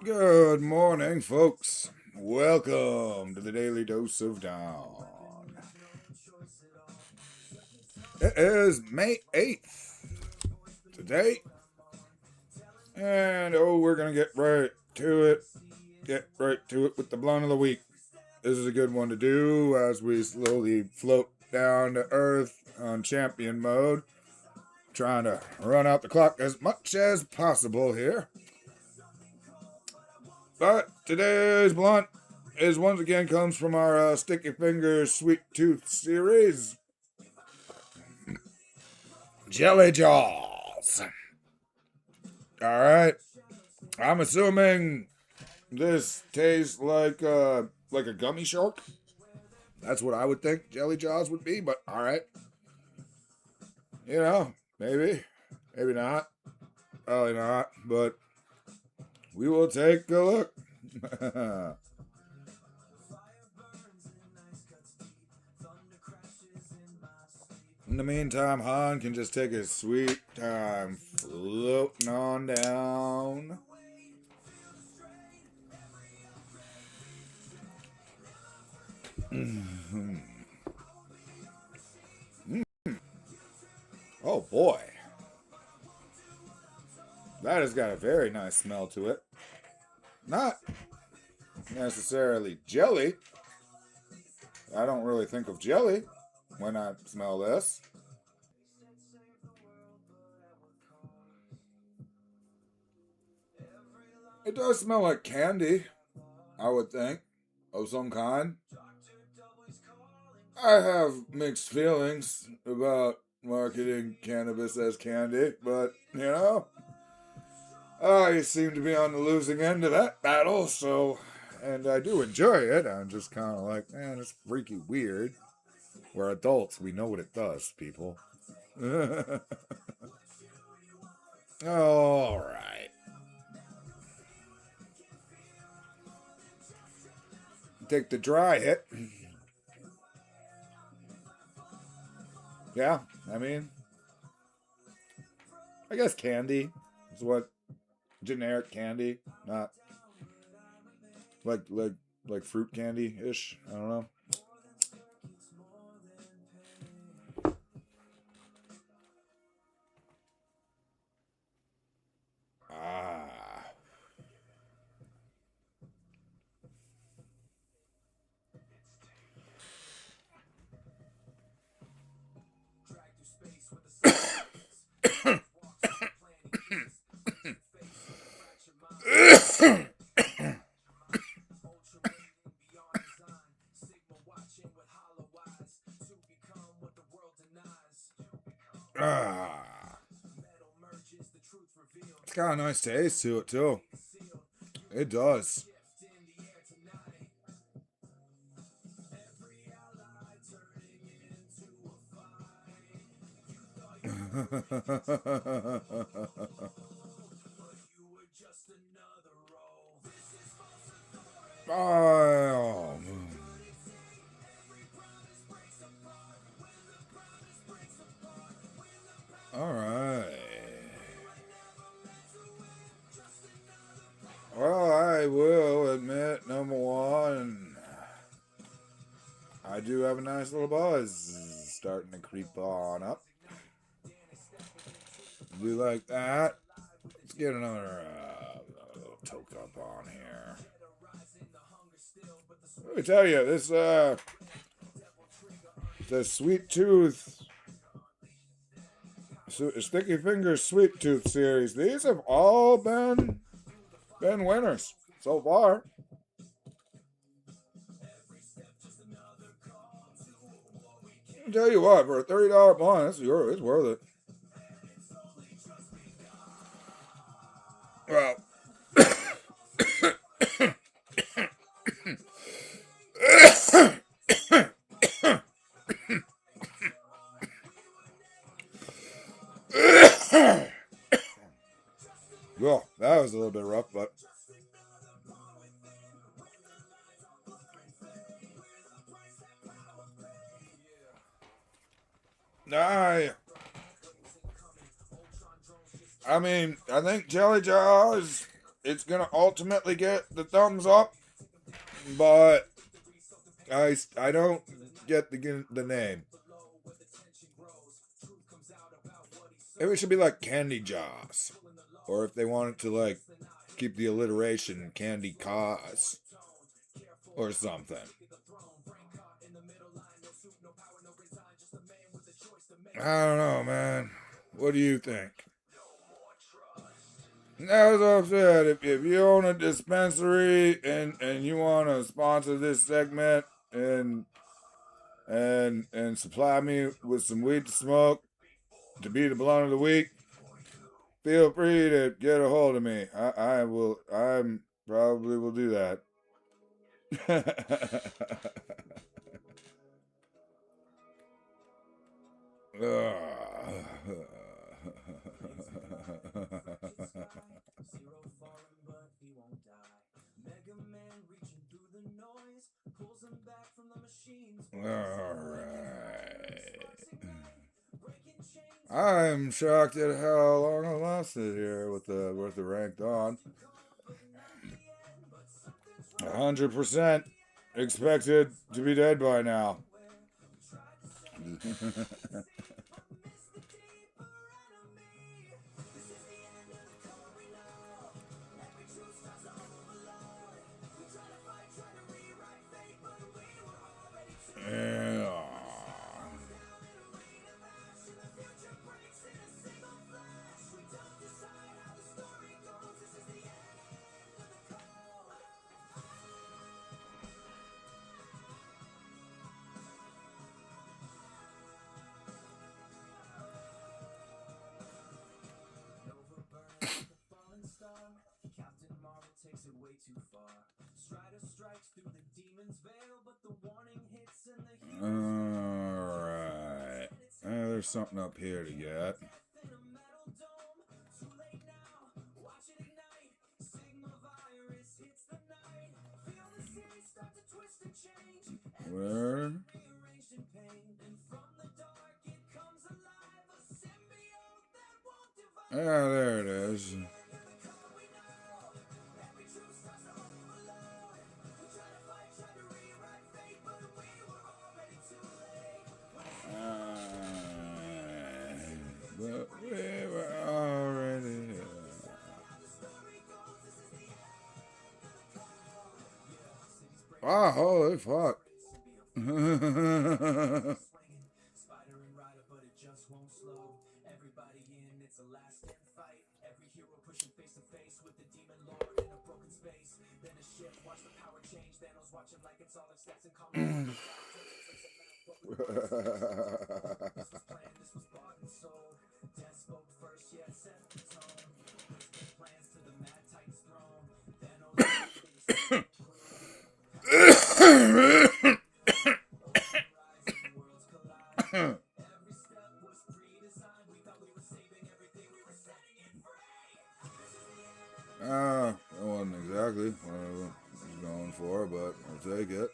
Good morning, folks. Welcome to the Daily Dose of Dawn. It is May 8th today, and we're going to get right to it. Get right to it with the blunt of the week. This is a good one to do as we slowly float down to Earth on champion mode, trying to run out the clock as much as possible here. But today's blunt is once again comes from our Sticky Fingers Sweet Tooth series. Jelly Jaws. Alright. I'm assuming this tastes like a gummy shark. That's what I would think Jelly Jaws would be, but alright. You know, maybe. Maybe not. Probably not, but we will take a look. In the meantime, Han can just take his sweet time floating on down. Oh boy. That has got a very nice smell to it. Not necessarily jelly. I don't really think of jelly when I smell this. It does smell like candy, I would think, of some kind. I have mixed feelings about marketing cannabis as candy, but, you know, I seem to be on the losing end of that battle, so, and I do enjoy it. I'm just kind of like, man, it's freaky weird. We're adults. We know what it does, people. All right. Take the dry hit. Yeah, I mean, I guess candy is what generic candy, not like fruit candy ish. I don't know. Ah. Ah. It's got a nice taste to it too. It does. Oh. All right. Well, I will admit, number one, I do have a nice little buzz starting to creep on up. Do you like that? Let's get another little toke up on here. Let me tell you, this sweet tooth, Sticky Fingers Sweet Tooth series, these have all been winners so far. I'll tell you what, for a $30 bond, it's worth it. Well, well, that was a little bit rough, but I mean, I think Jelly Jaws it's gonna ultimately get the thumbs up, but I don't get the name. Maybe it should be like Candy Jaws, or if they wanted to like keep the alliteration, Candy Cause, or something. I don't know, man. What do you think? As I've said, if you own a dispensary and you want to sponsor this segment and supply me with some weed to smoke to be the blunt of the week, feel free to get a hold of me. I'm probably will do that. Alright. I'm shocked at how long I lasted here with the ranked on. 100% expected to be dead by now. Yeah. Alright. There's something up here to get. Where? Yeah, there it is. But we were already here. Ah, holy fuck. That wasn't exactly what I was going for, but I'll take it.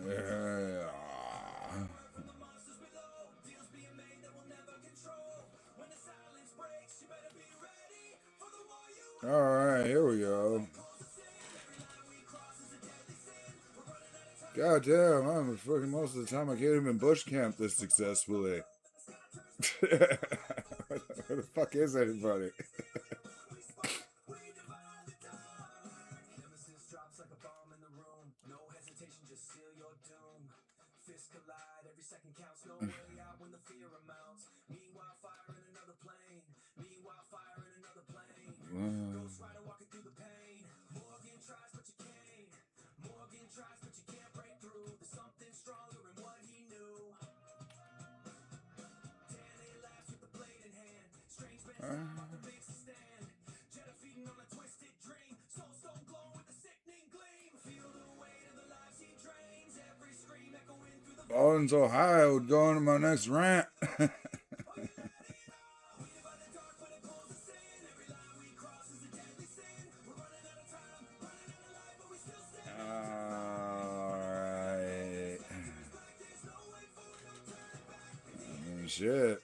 Yeah. Yeah. Alright, here we go. God damn, I'm fucking most of the time I can't even bush camp this successfully. Where the fuck is anybody? Falling so high, I would go into my next rant. Alright. Shit.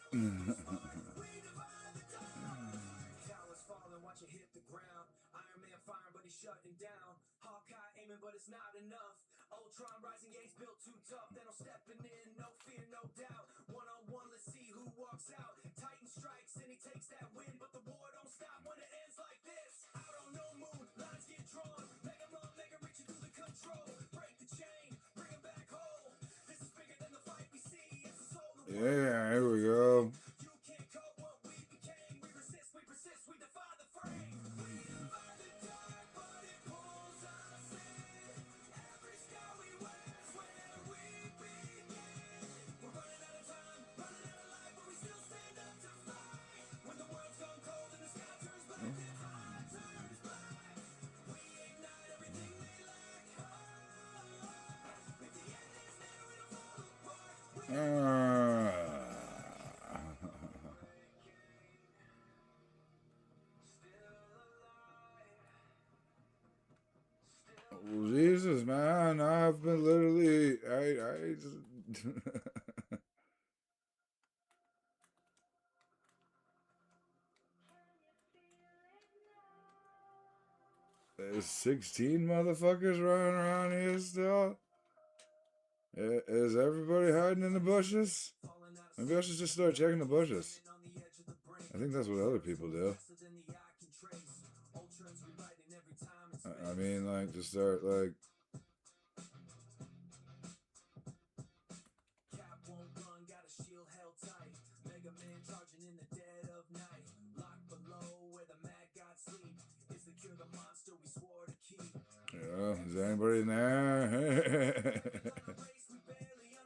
Yeah, here we go. Jesus, man, I've been literally, I just... There's 16 motherfuckers running around here still? Is everybody hiding in the bushes? Maybe I should just start checking the bushes. I think that's what other people do. I mean, like, just start, like... Yeah, is anybody in there?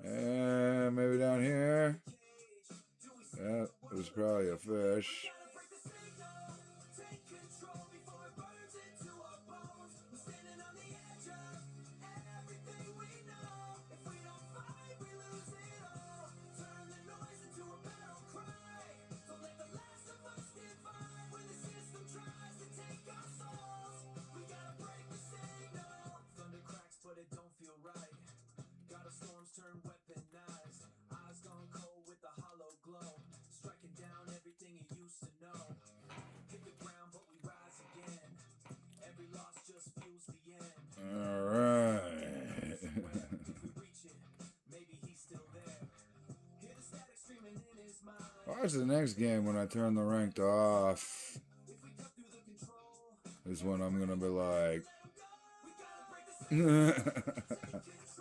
And maybe down here. Yeah, there's probably a fish. Alright. Watch the next game when I turn the ranked off. Is when I'm gonna be like...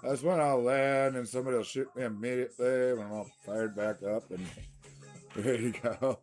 That's when I'll land and somebody will shoot me immediately when I'm all fired back up and ready to go.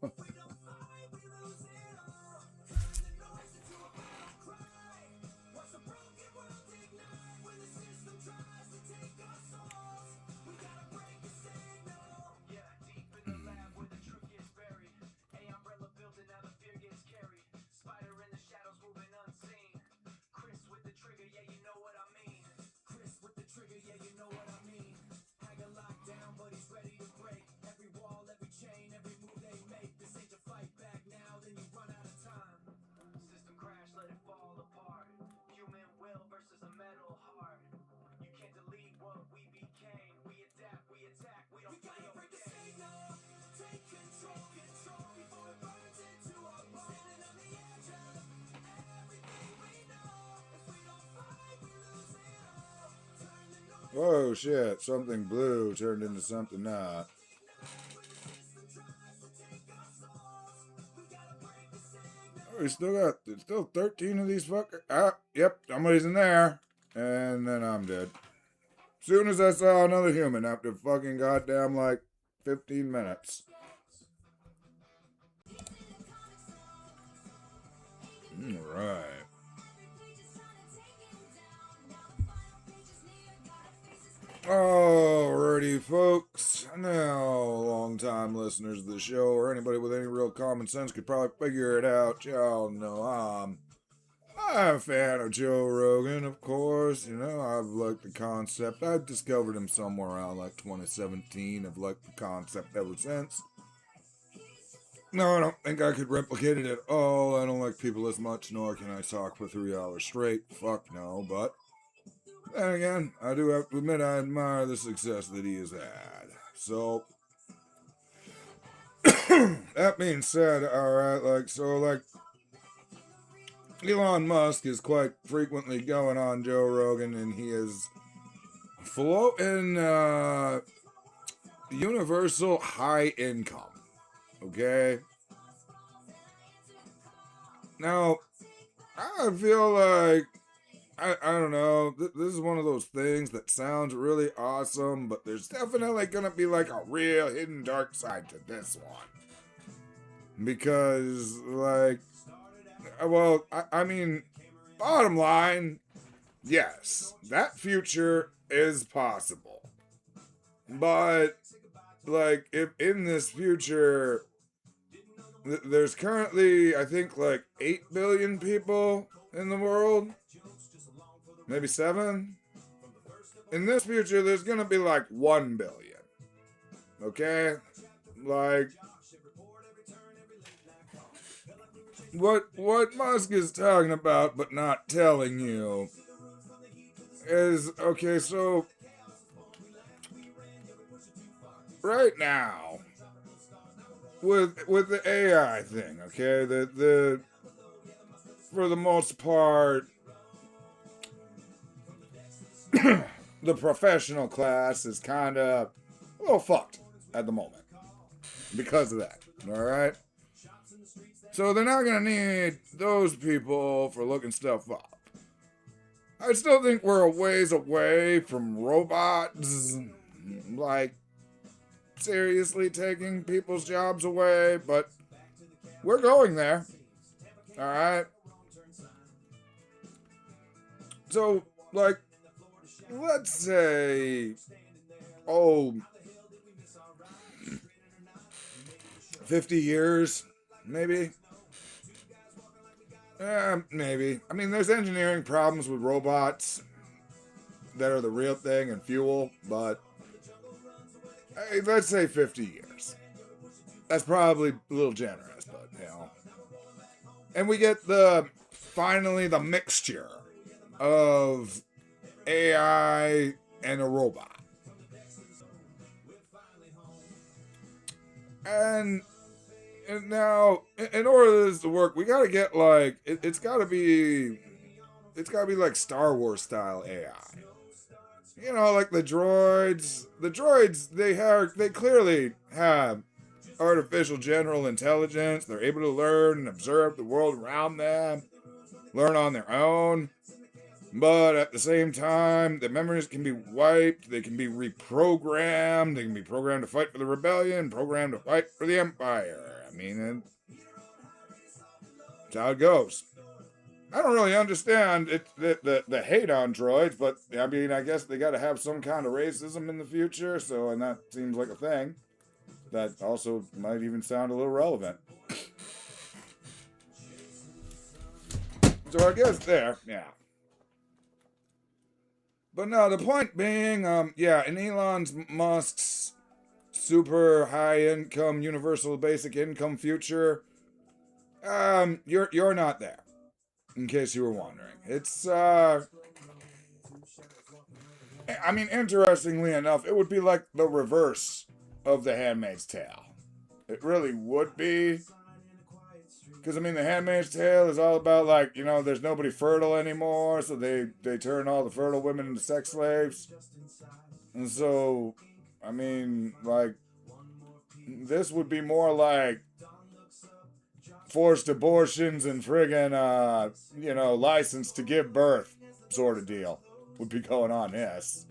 Whoa, shit. Something blue turned into something not. Oh, we still got, there's still 13 of these fuckers. Ah, yep, somebody's in there. And then I'm dead. Soon as I saw another human after fucking goddamn like 15 minutes. Alright. Alrighty, folks. Now, long long-time listeners of the show, or anybody with any real common sense could probably figure it out. Y'all know I'm a fan of Joe Rogan, of course. You know, I've liked the concept. I've discovered him somewhere around like 2017. I've liked the concept ever since. No, I don't think I could replicate it at all. I don't like people as much, nor can I talk for 3 hours straight. Fuck no, but then again, I do have to admit I admire the success that he has had. So, that being said, alright, Elon Musk is quite frequently going on Joe Rogan, and he is floating universal high income. Okay? Now, I feel like, I don't know, this is one of those things that sounds really awesome, but there's definitely gonna be like a real hidden dark side to this one. Because, like, well, I mean, bottom line, yes, that future is possible. But, like, if in this future, there's currently, I think, like 8 billion people in the world. Maybe 7. In this future, there's gonna be like 1 billion. Okay? Like, what Musk is talking about, but not telling you, is, okay, so right now, with the AI thing, okay, the for the most part, the professional class is kind of a little fucked at the moment because of that. All right. So they're not gonna need those people for looking stuff up. I still think we're a ways away from robots, like, seriously taking people's jobs away, but we're going there. Alright? So, like, let's say, 50 years, maybe? Maybe. I mean, there's engineering problems with robots that are the real thing and fuel, but hey, let's say 50 years. That's probably a little generous, but, you know. And we get finally the mixture of AI and a robot. And now, in order for this to work, we gotta get, like, it's gotta be like Star Wars style AI. You know, like the droids. The droids, they clearly have artificial general intelligence. They're able to learn and observe the world around them, learn on their own. But at the same time, the memories can be wiped, they can be reprogrammed, they can be programmed to fight for the rebellion, programmed to fight for the empire. I mean, that's how it goes. I don't really understand the hate on droids, but I mean, I guess they gotta have some kind of racism in the future, so, and that seems like a thing. That also might even sound a little relevant. So I guess there, yeah. But no, the point being, yeah, in Musk's super high income, universal basic income future, you're not there. In case you were wondering. It's, I mean, interestingly enough, it would be like the reverse of The Handmaid's Tale. It really would be. Because, I mean, The Handmaid's Tale is all about, like, you know, there's nobody fertile anymore, so they turn all the fertile women into sex slaves. And so, I mean, like, this would be more like forced abortions and friggin', you know, license to give birth sort of deal would be going on, yes.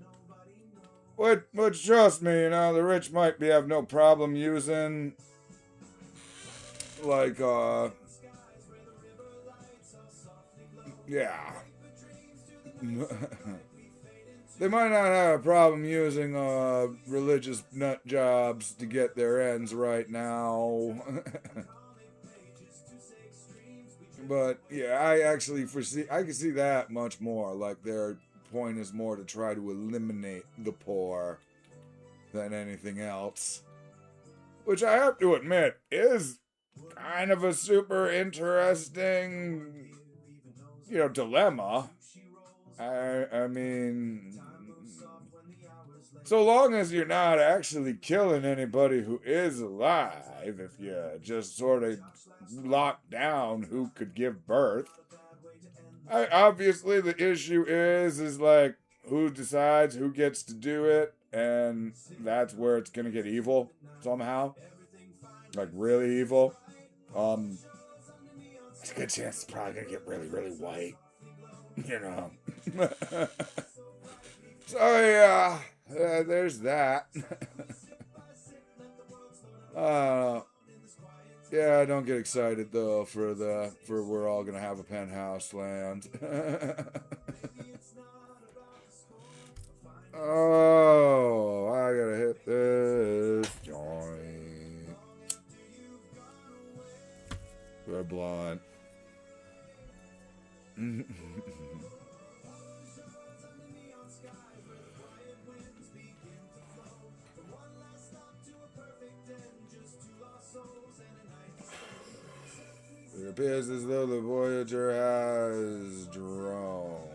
Which, trust me, you know, the rich might have no problem using, like, yeah. They might not have a problem using religious nut jobs to get their ends right now. But yeah, I can see that much more. Like their point is more to try to eliminate the poor than anything else. Which I have to admit is kind of a super interesting, dilemma. I mean, so long as you're not actually killing anybody who is alive, if you just sort of lock down who could give birth. Obviously, the issue is like who decides who gets to do it, and that's where it's gonna get evil somehow, like really evil. It's a good chance it's probably gonna get really, really white, you know. So yeah, there's that. Yeah, don't get excited though for we're all gonna have a penthouse land. Oh, I gotta hit this joint. We're blind. It appears as though the Voyager has drones.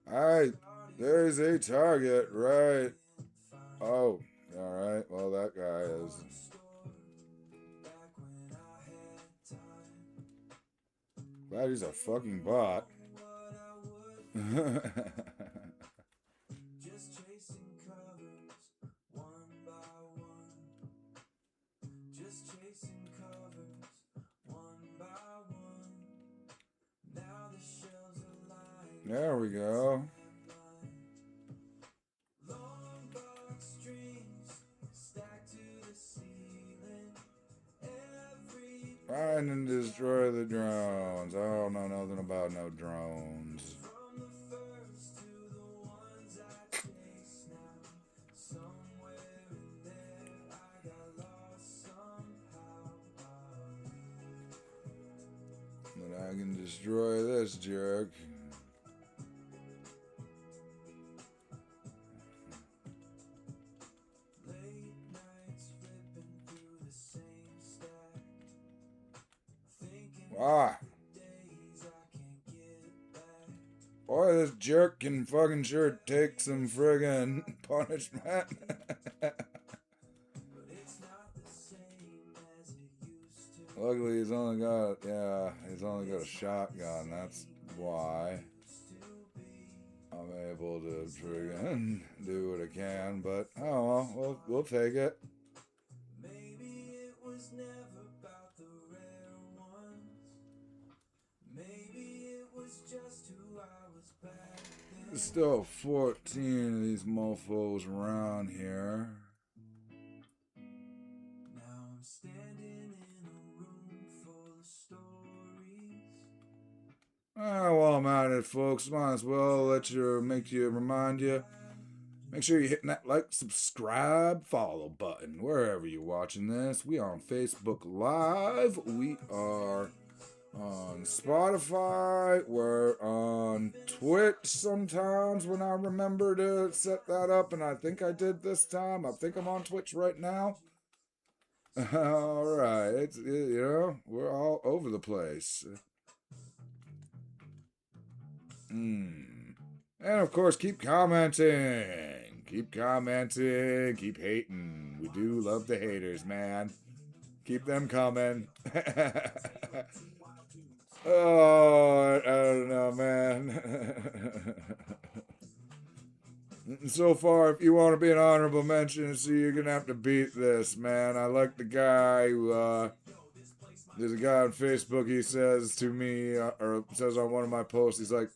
Alright, there's a target, right? Oh, alright, well that guy is... Glad he's a fucking bot. There we go. Find and destroy the drones. I don't know nothing about no drones. But I can destroy this jerk. Ah. Boy, this jerk can fucking sure take some friggin' punishment. Luckily, he's only got a shotgun. That's why I'm able to friggin' do what I can. But oh well, we'll take it. There's still 14 of these mofos around here. While I'm at it, folks, might as well remind you. Make sure you're hitting that like, subscribe, follow button wherever you're watching this. We are on Facebook Live. We are on Spotify. We're on Twitch sometimes when I remember to set that up, and I think I did this time. I think I'm on Twitch right now. All right, we're all over the place. And of course, keep commenting, keep hating. We do love the haters, man. Keep them coming. Oh, I don't know, man. So far, if you want to be an honorable mention, so you're gonna have to beat this, man. I like the guy who, there's a guy on Facebook, he says to me, or says on one of my posts, he's like,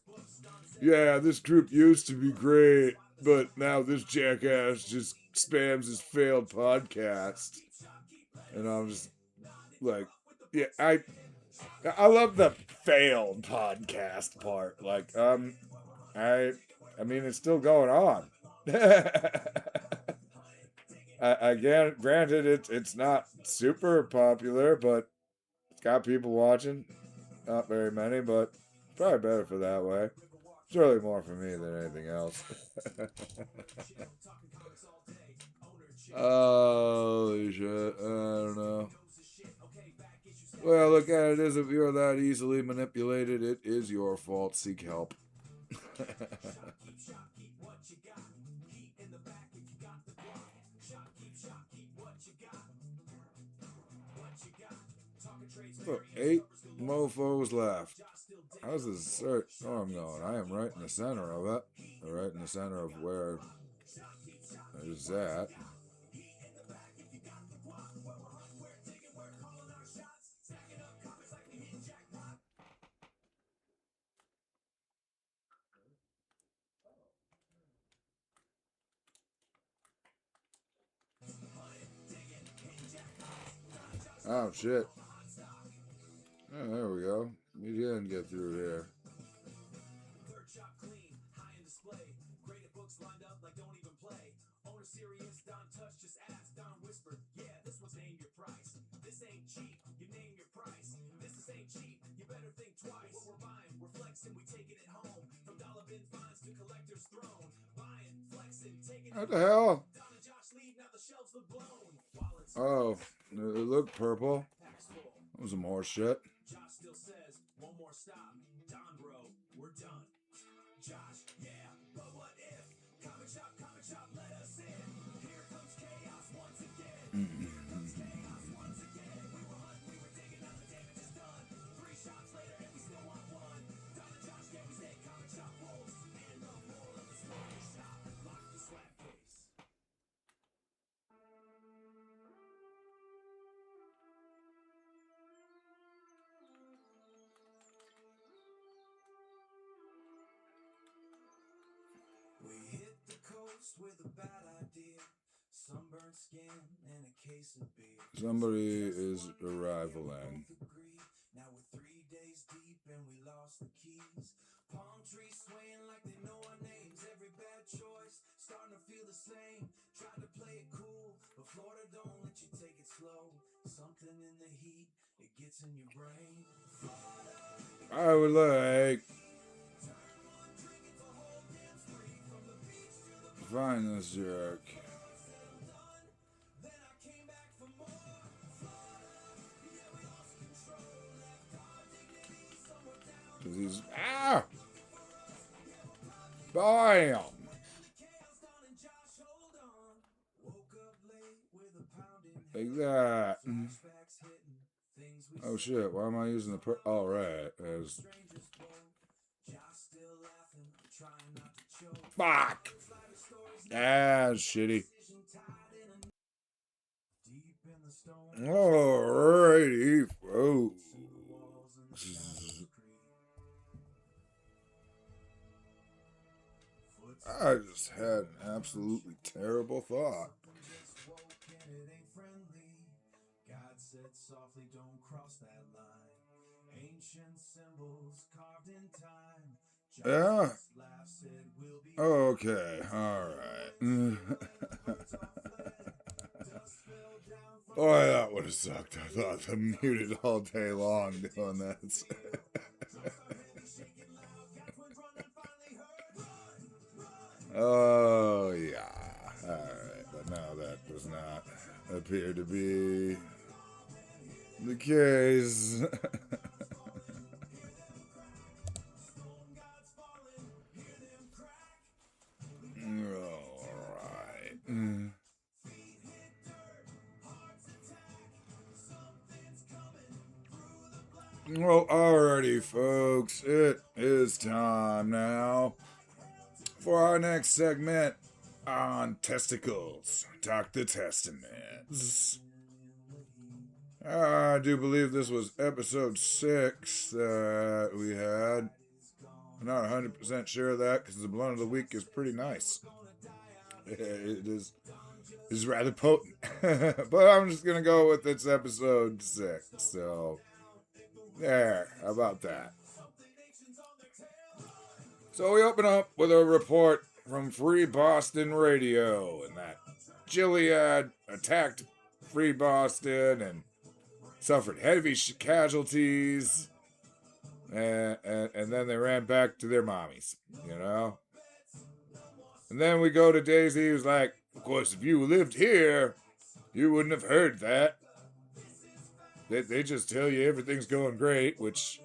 yeah, this group used to be great, but now this jackass just spams his failed podcast. And I'm just like, yeah, I love the failed podcast part. Like, I mean, it's still going on. Again, granted, it's not super popular, but it's got people watching. Not very many, but probably better for that way. It's really more for me than anything else. Oh shit! I don't know. Well, look at it as if you're that easily manipulated, it is your fault. Seek help. So 8 mofos left. How's this search? Oh, I'm going. I am right in the center of it. Right in the center of where is that? Oh shit. Oh, there we go. We didn't get through here. What the hell? Oh, it looked purple. That was some more shit. Somebody is arrivaling. I would like find this jerk. Cause he's bam! Like that. Oh shit! Why am I using the oh right? As fuck. Shitty. Alrighty, folks. I just had an absolutely terrible thought. Yeah. Okay. All right. Boy, that would have sucked. I thought I muted all day long doing this. Oh, yeah. Alright, but no, that does not appear to be the case. Alright. Well, alrighty, folks. It is time now for our next segment on Testicles Talk The Testaments. I do believe this was episode 6 that we had. I'm not 100% sure of that because the blunt of the week is pretty nice. It is rather potent. But I'm just going to go with it's episode 6. So, there. How about that? So we open up with a report from Free Boston Radio, and that Gilead attacked Free Boston and suffered heavy casualties, and then they ran back to their mommies, you know? And then we go to Daisy, who's like, of course, if you lived here, you wouldn't have heard that. They just tell you everything's going great, which,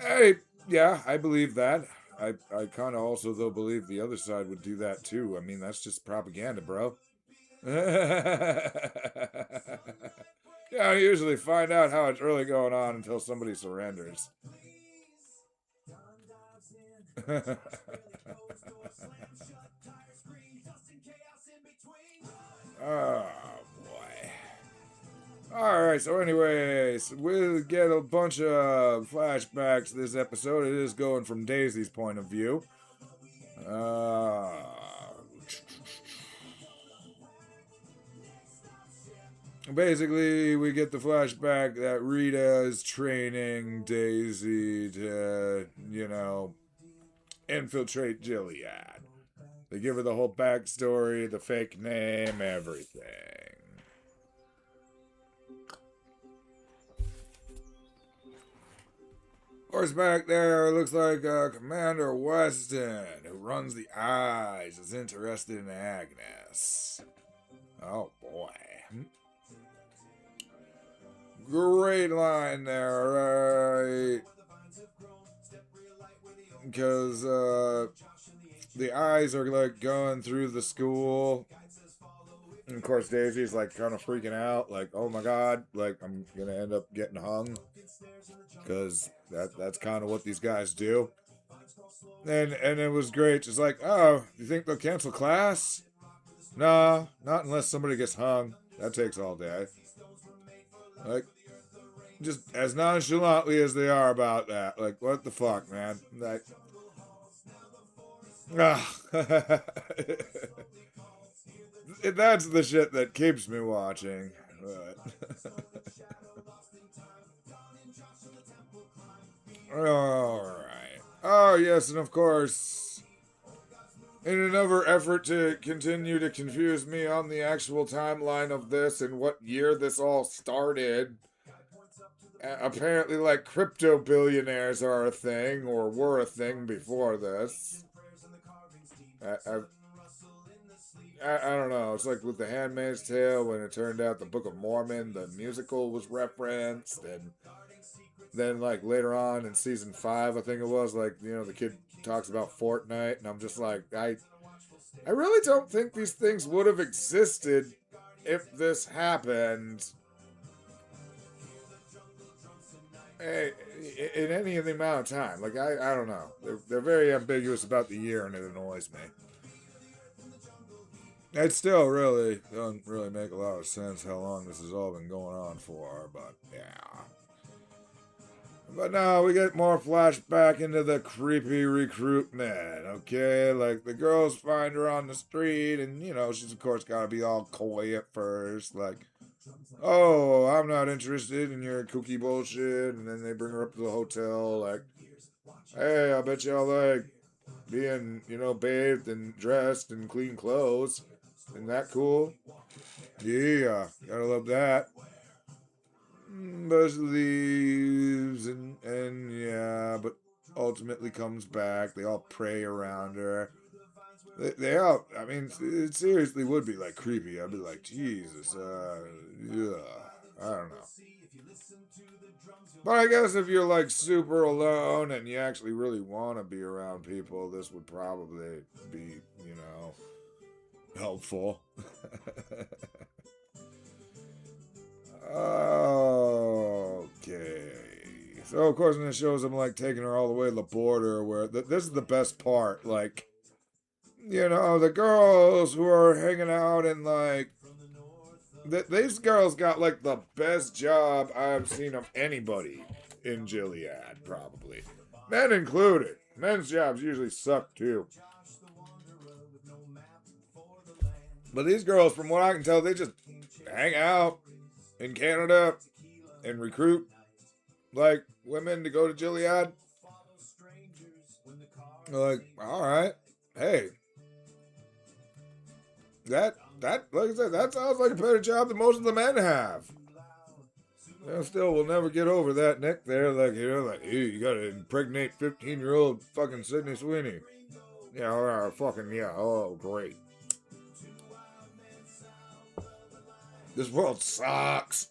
hey, yeah, I believe that. I kind of also, though, believe the other side would do that, too. I mean, that's just propaganda, bro. You don't usually find out how it's really going on until somebody surrenders. Oh, boy. Alright, so anyways, we'll get a bunch of flashbacks this episode. It is going from Daisy's point of view. Basically, we get the flashback that Rita is training Daisy to, infiltrate Gilead. They give her the whole backstory, the fake name, everything. Of course, back there, it looks like Commander Weston, who runs the eyes, is interested in Agnes. Oh, boy. Great line there, right? Because the eyes are like going through the school. And of course, Daisy's like kind of freaking out, like, oh my god, like I'm gonna end up getting hung. Because that's kind of what these guys do. And it was great. Just like, oh, you think they'll cancel class? Nah, not unless somebody gets hung. That takes all day. Like, just as nonchalantly as they are about that. Like, what the fuck, man? Like, that's the shit that keeps me watching. But alright. Oh, yes, and of course, in another effort to continue to confuse me on the actual timeline of this and what year this all started, apparently, like, crypto billionaires are a thing, or were a thing before this. I don't know. It's like with The Handmaid's Tale, when it turned out the Book of Mormon, the musical was referenced, and then, like, later on in season 5, I think it was, like, the kid talks about Fortnite, and I'm just like, I really don't think these things would have existed if this happened in any of the amount of time. Like, I don't know. They're very ambiguous about the year, and it annoys me. It still really doesn't really make a lot of sense how long this has all been going on for, but yeah. But now we get more flashback into the creepy recruitment, okay? Like, the girls find her on the street, and, she's of course gotta be all coy at first, like, oh, I'm not interested in your kooky bullshit, and then they bring her up to the hotel, like, hey, I bet y'all like being, bathed and dressed and clean clothes. Isn't that cool? Yeah, gotta love that. But she leaves and yeah, but ultimately comes back. They all pray around her. They all, I mean, it seriously would be like creepy. I'd be like, Jesus, yeah, I don't know. But I guess if you're like super alone and you actually really want to be around people, this would probably be, helpful. Okay. So, of course, and it shows them, like, taking her all the way to the border, where this is the best part. Like, you know, the girls who are hanging out and, like, these girls got, like, the best job I've seen of anybody in Gilead, probably. Men included. Men's jobs usually suck, too. But these girls, from what I can tell, they just hang out in Canada and recruit, like, women to go to Gilead. They're like, alright, hey. That, like I said, that sounds like a better job than most of the men have. You know, still, we'll never get over that Nick there. Like, you know, like, hey, you gotta impregnate 15-year-old fucking Sydney Sweeney. Yeah, fucking, yeah, oh, great. This world sucks.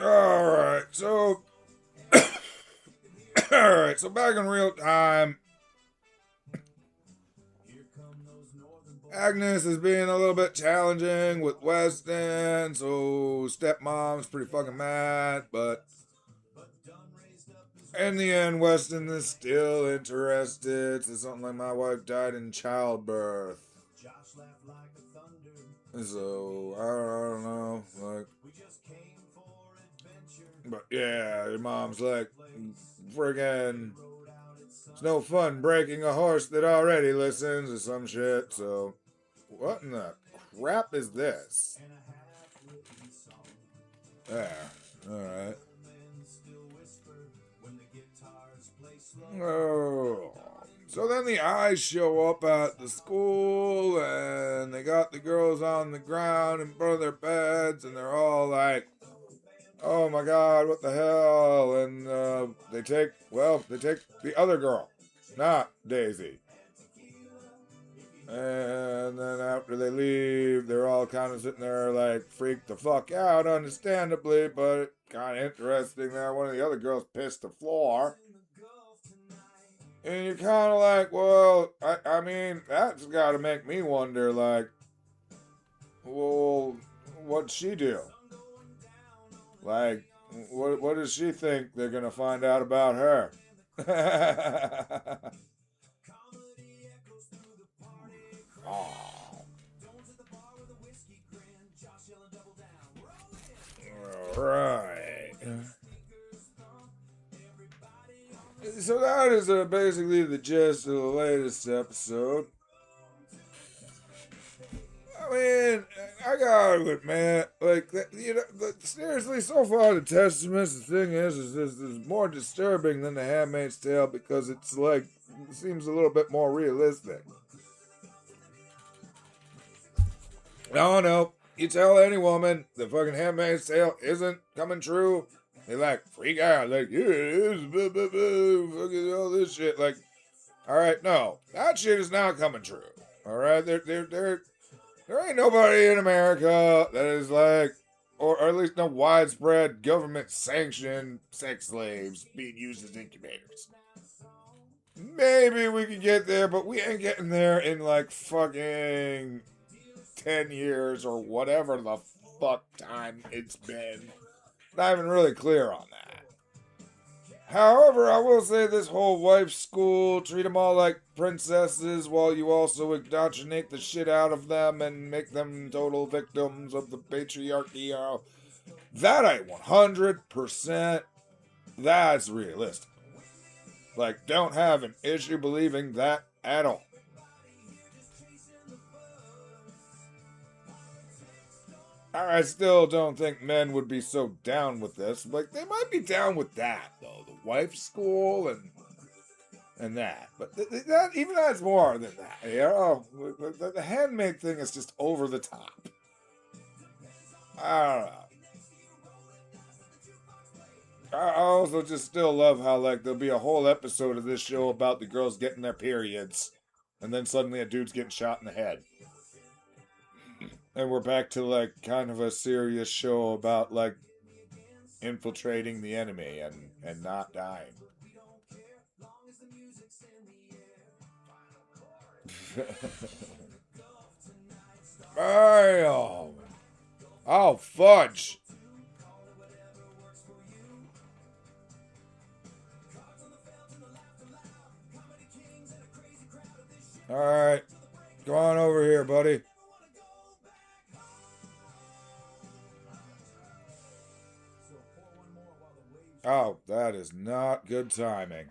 Alright, so... Alright, so back in real time... Agnes is being a little bit challenging with Weston, so stepmom's pretty fucking mad, but... In the end, Weston is still interested. It's something like, my wife died in childbirth. So, I don't know, like... But yeah, your mom's like, friggin', it's no fun breaking a horse that already listens or some shit, so... What in the crap is this? There, alright. Oh. So then the eyes show up at the school, and they got the girls on the ground in front of their beds, and they're all like, oh my god, what the hell? And they take the other girl, not Daisy. And then after they leave, they're all kind of sitting there like freaked the fuck out, understandably, but kind of interesting that one of the other girls pissed the floor. And you're kind of like, well, I mean, that's got to make me wonder, like, well, what'd she do? Like, what does she think they're going to find out about her? Oh. Alright. So that is basically the gist of the latest episode. I mean, I gotta admit, like, you know, seriously, so far the Testaments, the thing is this is more disturbing than The Handmaid's Tale because it's like, it seems a little bit more realistic. No, you tell any woman the fucking Handmaid's Tale isn't coming true, they like freak out, like, yeah, it is, blah, blah, blah, fucking all this shit. Like, alright, no, that shit is not coming true. Alright, there ain't nobody in America that is like, or at least no widespread government sanctioned sex slaves being used as incubators. Maybe we could get there, but we ain't getting there in like fucking 10 years or whatever the fuck time it's been. Not even really clear on that. However, I will say this whole wife school, treat them all like princesses while you also indoctrinate the shit out of them and make them total victims of the patriarchy. That ain't 100%. That's realistic. Like, don't have an issue believing that at all. I still don't think men would be so down with this. Like, they might be down with that, though. The wife school and that. But that, even that's more than that. You know? The handmaid thing is just over the top. I don't know. I also just still love how, like, there'll be a whole episode of this show about the girls getting their periods. And then suddenly a dude's getting shot in the head. And we're back to, like, kind of a serious show about, like, infiltrating the enemy and not dying. Oh, fudge. Alright. Go on over here, buddy. Oh, that is not good timing.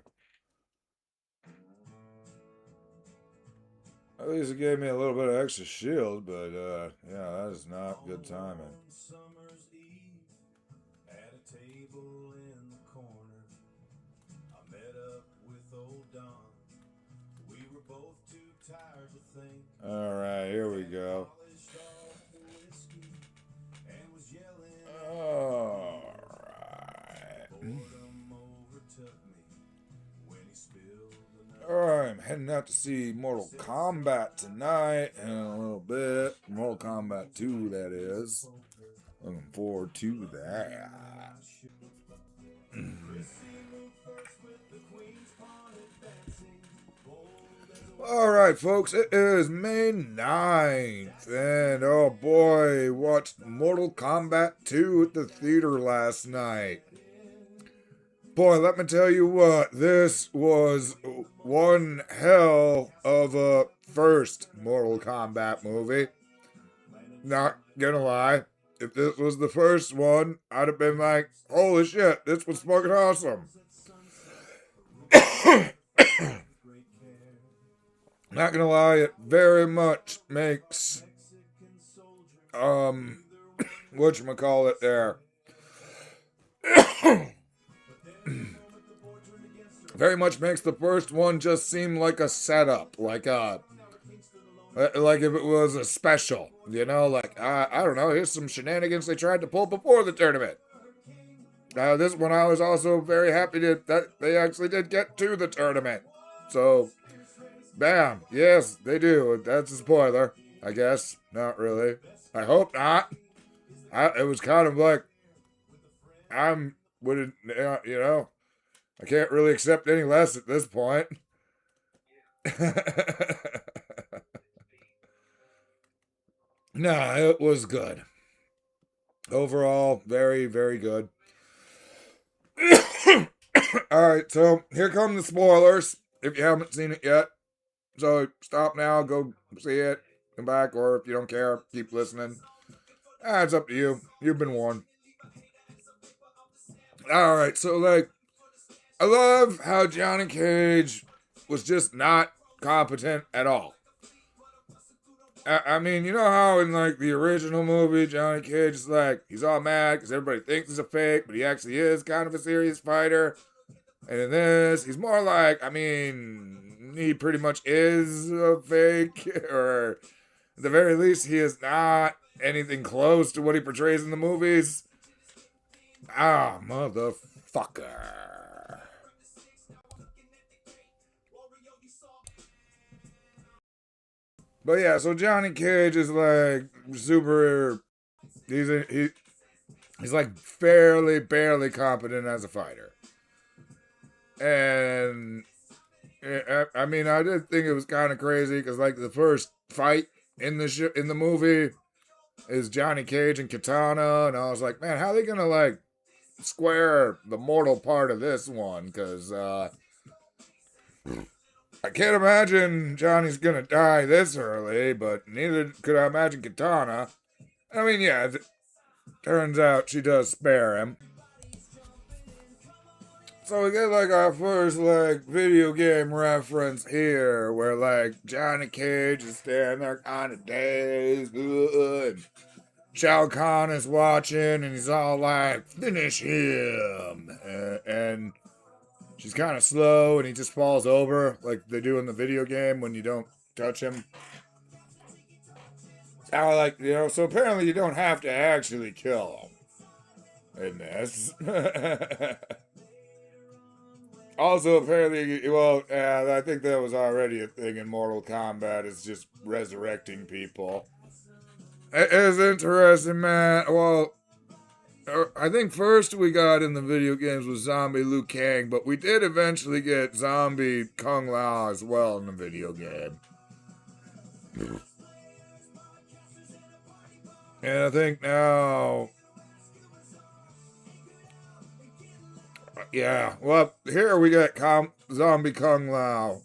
At least it gave me a little bit of extra shield, but yeah, that is not good timing. Alright, here we go. Alright. Alright, I'm heading out to see Mortal Kombat tonight in a little bit. Mortal Kombat 2, that is. Looking forward to that. Alright, folks, it is May 9th, and oh boy, watched Mortal Kombat 2 at the theater last night. Boy, let me tell you what, this was one hell of a first Mortal Kombat movie. Not gonna lie, if this was the first one, I'd have been like, holy shit, this was fucking awesome. Not gonna lie, it very much makes, whatchamacallit there. Very much makes the first one just seem like a setup, like if it was a special, you know, like, I don't know, here's some shenanigans they tried to pull before the tournament. This one I was also very happy that they actually did get to the tournament. So, bam, yes, they do. That's a spoiler, I guess. Not really. I hope not. It was kind of like, you know, I can't really accept any less at this point. Nah, it was good. Overall, very, very good. Alright, so here come the spoilers, if you haven't seen it yet. So stop now, go see it, come back, or if you don't care, keep listening. It's up to you. You've been warned. Alright, so like, I love how Johnny Cage was just not competent at all. I mean, you know how in like the original movie, Johnny Cage is like, he's all mad because everybody thinks he's a fake, but he actually is kind of a serious fighter. And in this, he's more like, I mean, he pretty much is a fake, or at the very least, he is not anything close to what he portrays in the movies. Ah, motherfucker. But yeah, so Johnny Cage is like super. He's like barely competent as a fighter, and I mean, I did think it was kind of crazy because like the first fight in the movie is Johnny Cage and Katana, and I was like, man, how are they gonna like square the mortal part of this one? Because I can't imagine Johnny's gonna die this early, but neither could I imagine Katana. I mean, yeah, turns out she does spare him. So we get like our first like video game reference here, where like Johnny Cage is standing there kind of dazed, and Shao Kahn is watching, and he's all like, "Finish him!" And she's kind of slow, and he just falls over, like they do in the video game when you don't touch him. Like, you know, so apparently you don't have to actually kill him in this. Also, apparently, well, I think that was already a thing in Mortal Kombat, is just resurrecting people. It is interesting, man. Well, I think first we got in the video games was Zombie Liu Kang, but we did eventually get Zombie Kung Lao as well in the video game. And I think now, yeah, well, here we got Zombie Kung Lao.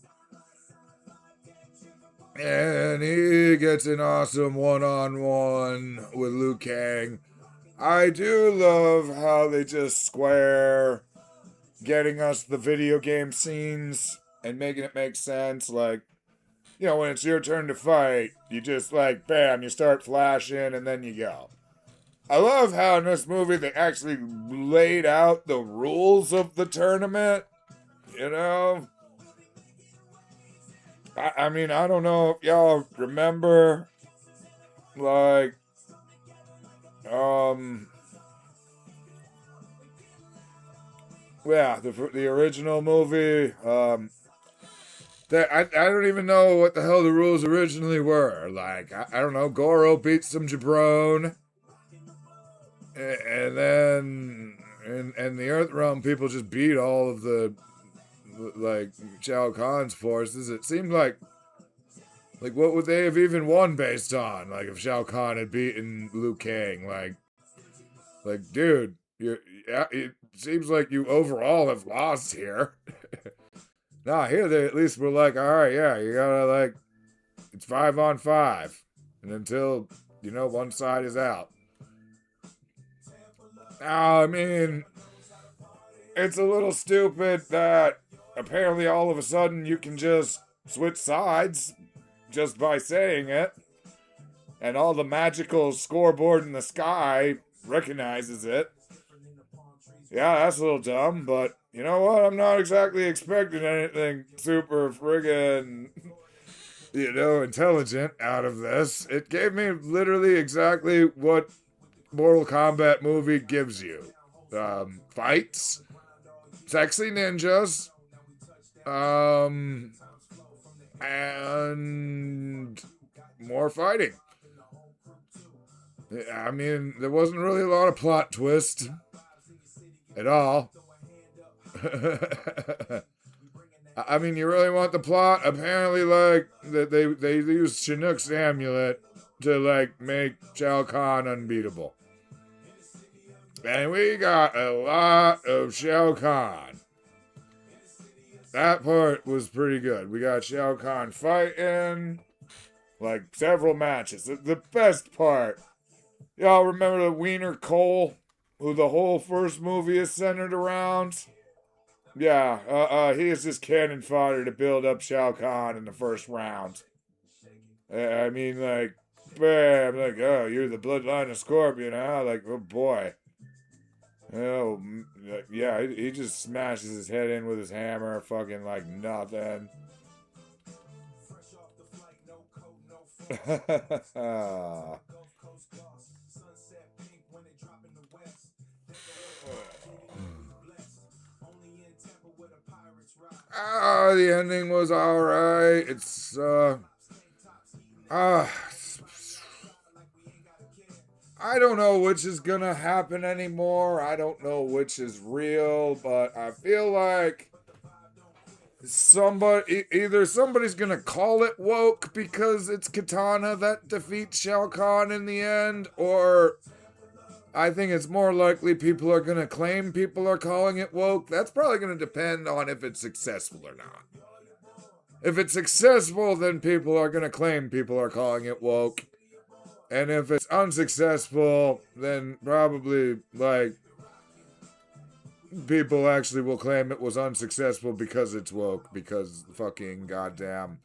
And he gets an awesome one-on-one with Liu Kang. I do love how they just square getting us the video game scenes and making it make sense. Like, you know, when it's your turn to fight, you just like, bam, you start flashing and then you go. I love how in this movie they actually laid out the rules of the tournament. You know? I mean, I don't know if y'all remember, like, yeah, the original movie, that I don't even know what the hell the rules originally were. Like, I don't know, Goro beats some jabron, and then in the Earth Realm, people just beat all of the, like, Shao Kahn's forces. It seemed like what would they have even won based on? Like, if Shao Kahn had beaten Liu Kang, like, dude, it seems like you overall have lost here. Nah, here they at least were like, all right, yeah, you gotta, like, it's 5-on-5. And until, you know, one side is out. Now, I mean, it's a little stupid that apparently all of a sudden you can just switch sides just by saying it. And all the magical scoreboard in the sky recognizes it. Yeah, that's a little dumb, but you know what? I'm not exactly expecting anything super friggin', you know, intelligent out of this. It gave me literally exactly what Mortal Kombat movie gives you. Fights, sexy ninjas, and more fighting. I mean, there wasn't really a lot of plot twist at all. I mean, you really want the plot? Apparently, like, they used Chinook's amulet to, like, make Shao Kahn unbeatable. And we got a lot of Shao Kahn. That part was pretty good. We got Shao Kahn fighting, like, several matches. The best part, y'all remember the Wiener Cole, who the whole first movie is centered around? Yeah, he is just cannon fodder to build up Shao Kahn in the first round. I mean, like, bam, like, oh, you're the bloodline of Scorpion, huh? Like, oh boy. Oh, yeah, he just smashes his head in with his hammer, fucking like nothing. The ending was alright. It's, I don't know which is gonna happen anymore. I don't know which is real, but I feel like either somebody's gonna call it woke because it's Katana that defeats Shao Kahn in the end, or I think it's more likely people are gonna claim people are calling it woke. That's probably gonna depend on if it's successful or not. If it's successful, then people are gonna claim people are calling it woke. And if it's unsuccessful, then probably, like, people actually will claim it was unsuccessful because it's woke. Because fucking goddamn.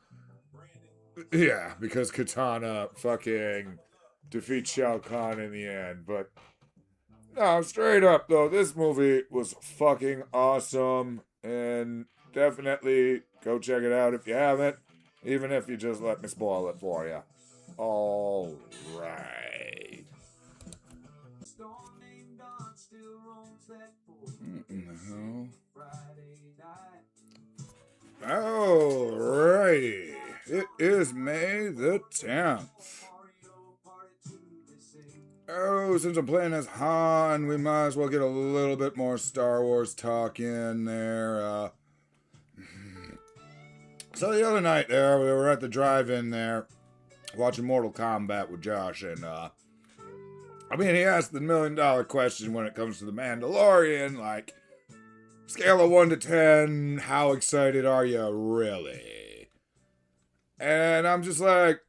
Yeah, because Katana fucking defeats Shao Kahn in the end. But, no, straight up, though, this movie was fucking awesome. And definitely go check it out if you haven't. Even if you just let me spoil it for you. All right. Alrighty. It is May the 10th. Oh, since I'm playing as Han, we might as well get a little bit more Star Wars talk in there. So the other night there, we were at the drive-in there, watching Mortal Kombat with Josh, and I mean, he asked the $1 million question when it comes to the Mandalorian, like, scale of 1 to 10, how excited are you really? And I'm just like,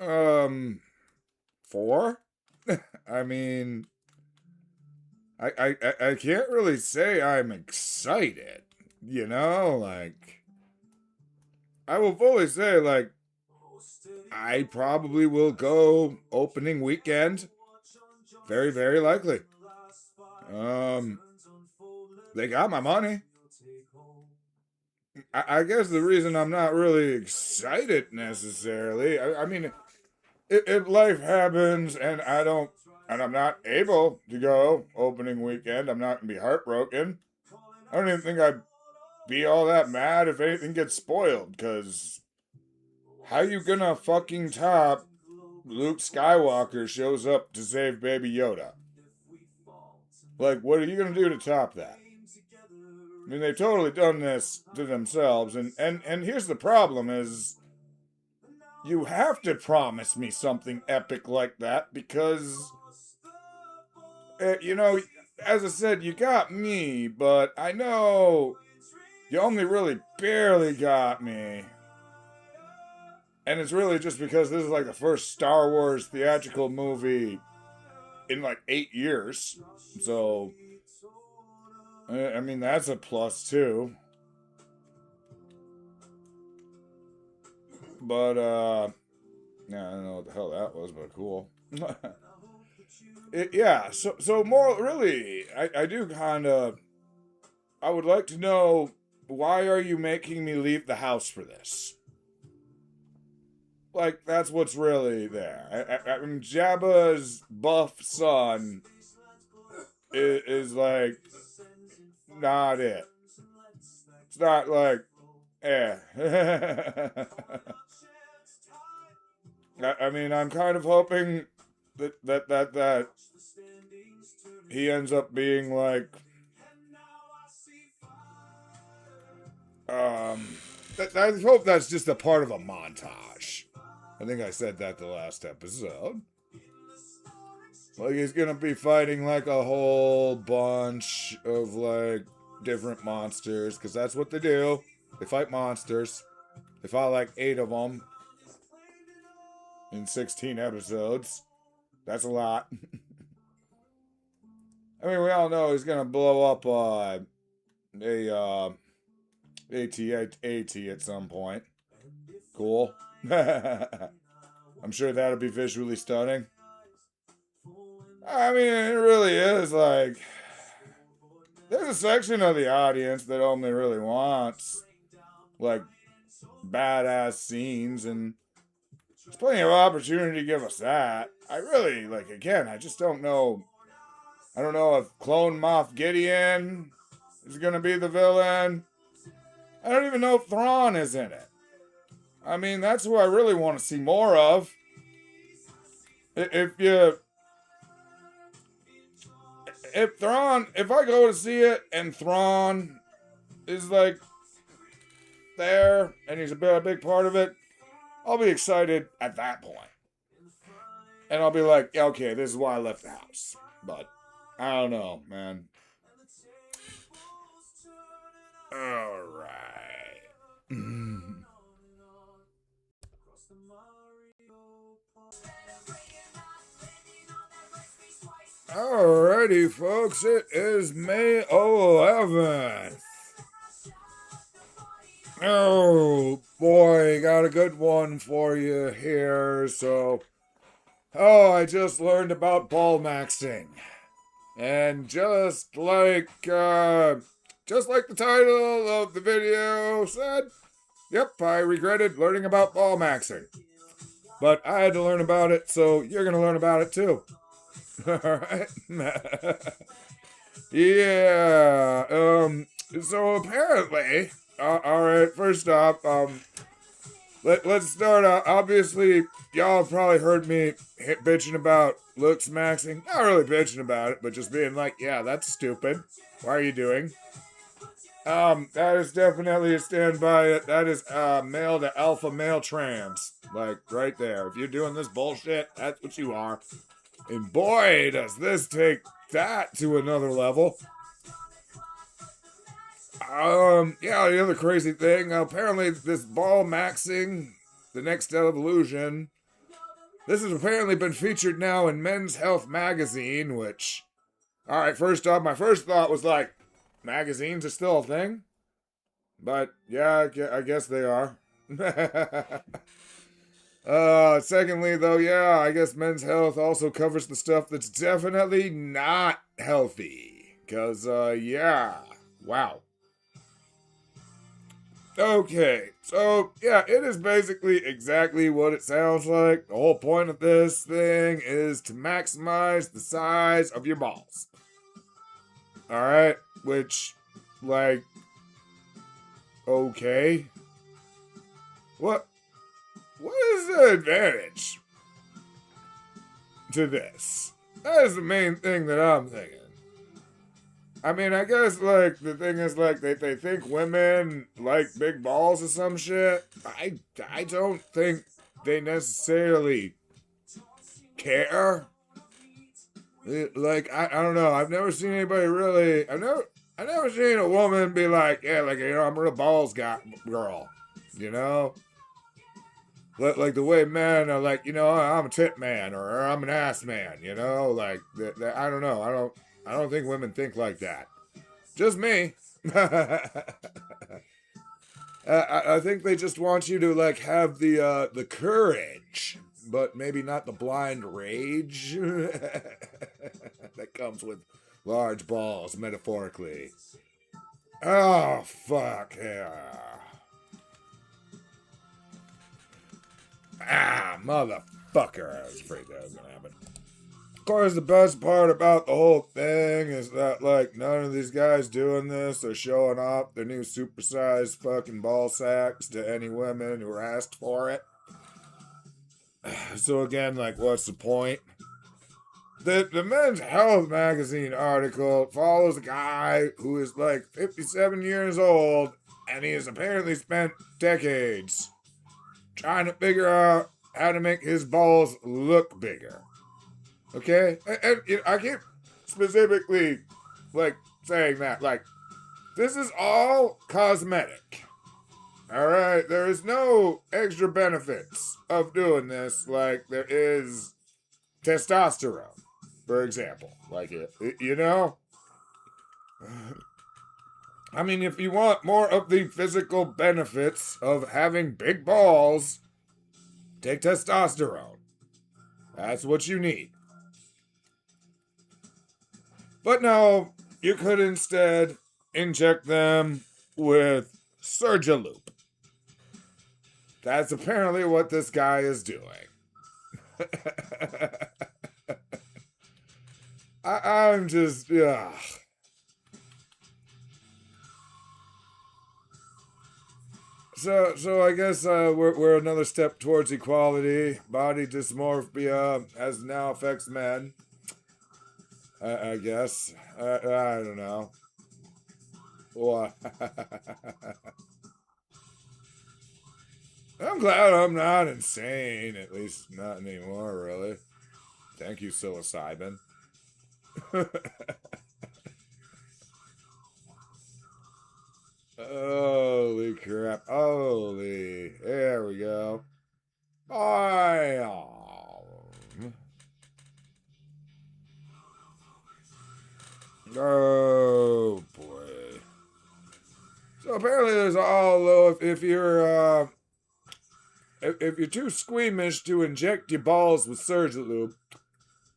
4? I mean, I can't really say I'm excited, you know? Like, I will fully say, like, I probably will go opening weekend. Very, very likely. They got my money. I guess the reason I'm not really excited necessarily, I mean, if life happens and I'm not able to go opening weekend, I'm not gonna be heartbroken. I don't even think I'd be all that mad if anything gets spoiled, because how you gonna fucking top Luke Skywalker shows up to save Baby Yoda? Like, what are you gonna do to top that? I mean, they've totally done this to themselves, and here's the problem is, you have to promise me something epic like that, because, you know, as I said, you got me, but I know you only really barely got me. And it's really just because this is like the first Star Wars theatrical movie in like 8 years. So, I mean, that's a plus too. But, yeah, I don't know what the hell that was, but cool. Yeah, so more, really, I do kind of, I would like to know, why are you making me leave the house for this? Like, that's what's really there. I mean, Jabba's buff son is like, not it. It's not like, eh. I mean, I'm kind of hoping that he ends up being like, I hope that's just a part of a montage. I think I said that the last episode. Like, he's gonna be fighting like a whole bunch of like different monsters, because that's what they do. They fight monsters. They fought like 8 of them in 16 episodes. That's a lot. I mean, we all know he's gonna blow up a AT at some point. Cool. I'm sure that'll be visually stunning. I mean, it really is like, there's a section of the audience that only really wants like badass scenes, and there's plenty of opportunity to give us that. I really, like, again, I just don't know. I don't know if Clone Moff Gideon is gonna be the villain. I don't even know if Thrawn is in it. I mean, that's who I really want to see more of. If I go to see it and Thrawn is like there and he's a big part of it, I'll be excited at that point. And I'll be like, yeah, okay, this is why I left the house. But I don't know, man. Alright. Alrighty, folks, it is May 11th. Oh, boy, got a good one for you here. So, I just learned about Ballmaxxing. And just like the title of the video said, yep, I regretted learning about Ballmaxxing. But I had to learn about it, so you're going to learn about it too. Alright. Yeah. So apparently, alright, first off, let's start out. Obviously, y'all have probably heard me bitching about looks maxing. Not really bitching about it, but just being like, yeah, that's stupid. Why are you doing? That is definitely a stand by it. That is male to alpha male trans. Like, right there. If you're doing this bullshit, that's what you are. And boy, does this take that to another level. Yeah, the other crazy thing, apparently this Ballmaxxing, the next evolution, this has apparently been featured now in Men's Health magazine, which, alright, first off, my first thought was like, magazines are still a thing? But, yeah, I guess they are. Secondly, though, yeah, I guess Men's Health also covers the stuff that's definitely not healthy. Because, yeah, wow. Okay, so, yeah, it is basically exactly what it sounds like. The whole point of this thing is to maximize the size of your balls. Alright, which, like, okay. What is the advantage to this? That is the main thing that I'm thinking. I mean, I guess, like, the thing is, like, they think women like big balls or some shit. I don't think they necessarily care. Like, I don't know. I've never seen anybody really... I've never seen a woman be like, yeah, like, you know, I'm a real balls girl. You know? Like the way men are like, you know, I'm a tit man or I'm an ass man, you know? Like, I don't know. I don't think women think like that. Just me. I think they just want you to, like, have the courage, but maybe not the blind rage that comes with large balls, metaphorically. Oh, fuck, yeah. Ah, motherfucker. I was afraid that was gonna happen. Of course, the best part about the whole thing is that, like, none of these guys doing this are showing off their new supersized fucking ball sacks to any women who asked for it. So again, like, what's the point? The Men's Health magazine article follows a guy who is, like, 57 years old, and he has apparently spent decades trying to figure out how to make his balls look bigger. Okay? And you know, I keep specifically, like, saying that. Like, this is all cosmetic. Alright? There is no extra benefits of doing this like there is testosterone, for example. Like, you know? I mean, if you want more of the physical benefits of having big balls, take testosterone. That's what you need. But no, you could instead inject them with Surgiloop. That's apparently what this guy is doing. I'm just, ugh. So I guess we're another step towards equality. Body dysmorphia as now affects men. I guess. I don't know. What? I'm glad I'm not insane. At least not anymore, really. Thank you, psilocybin. Holy crap. Holy. There we go. Oh, boy. So apparently there's all, if you're too squeamish to inject your balls with Surgiloop,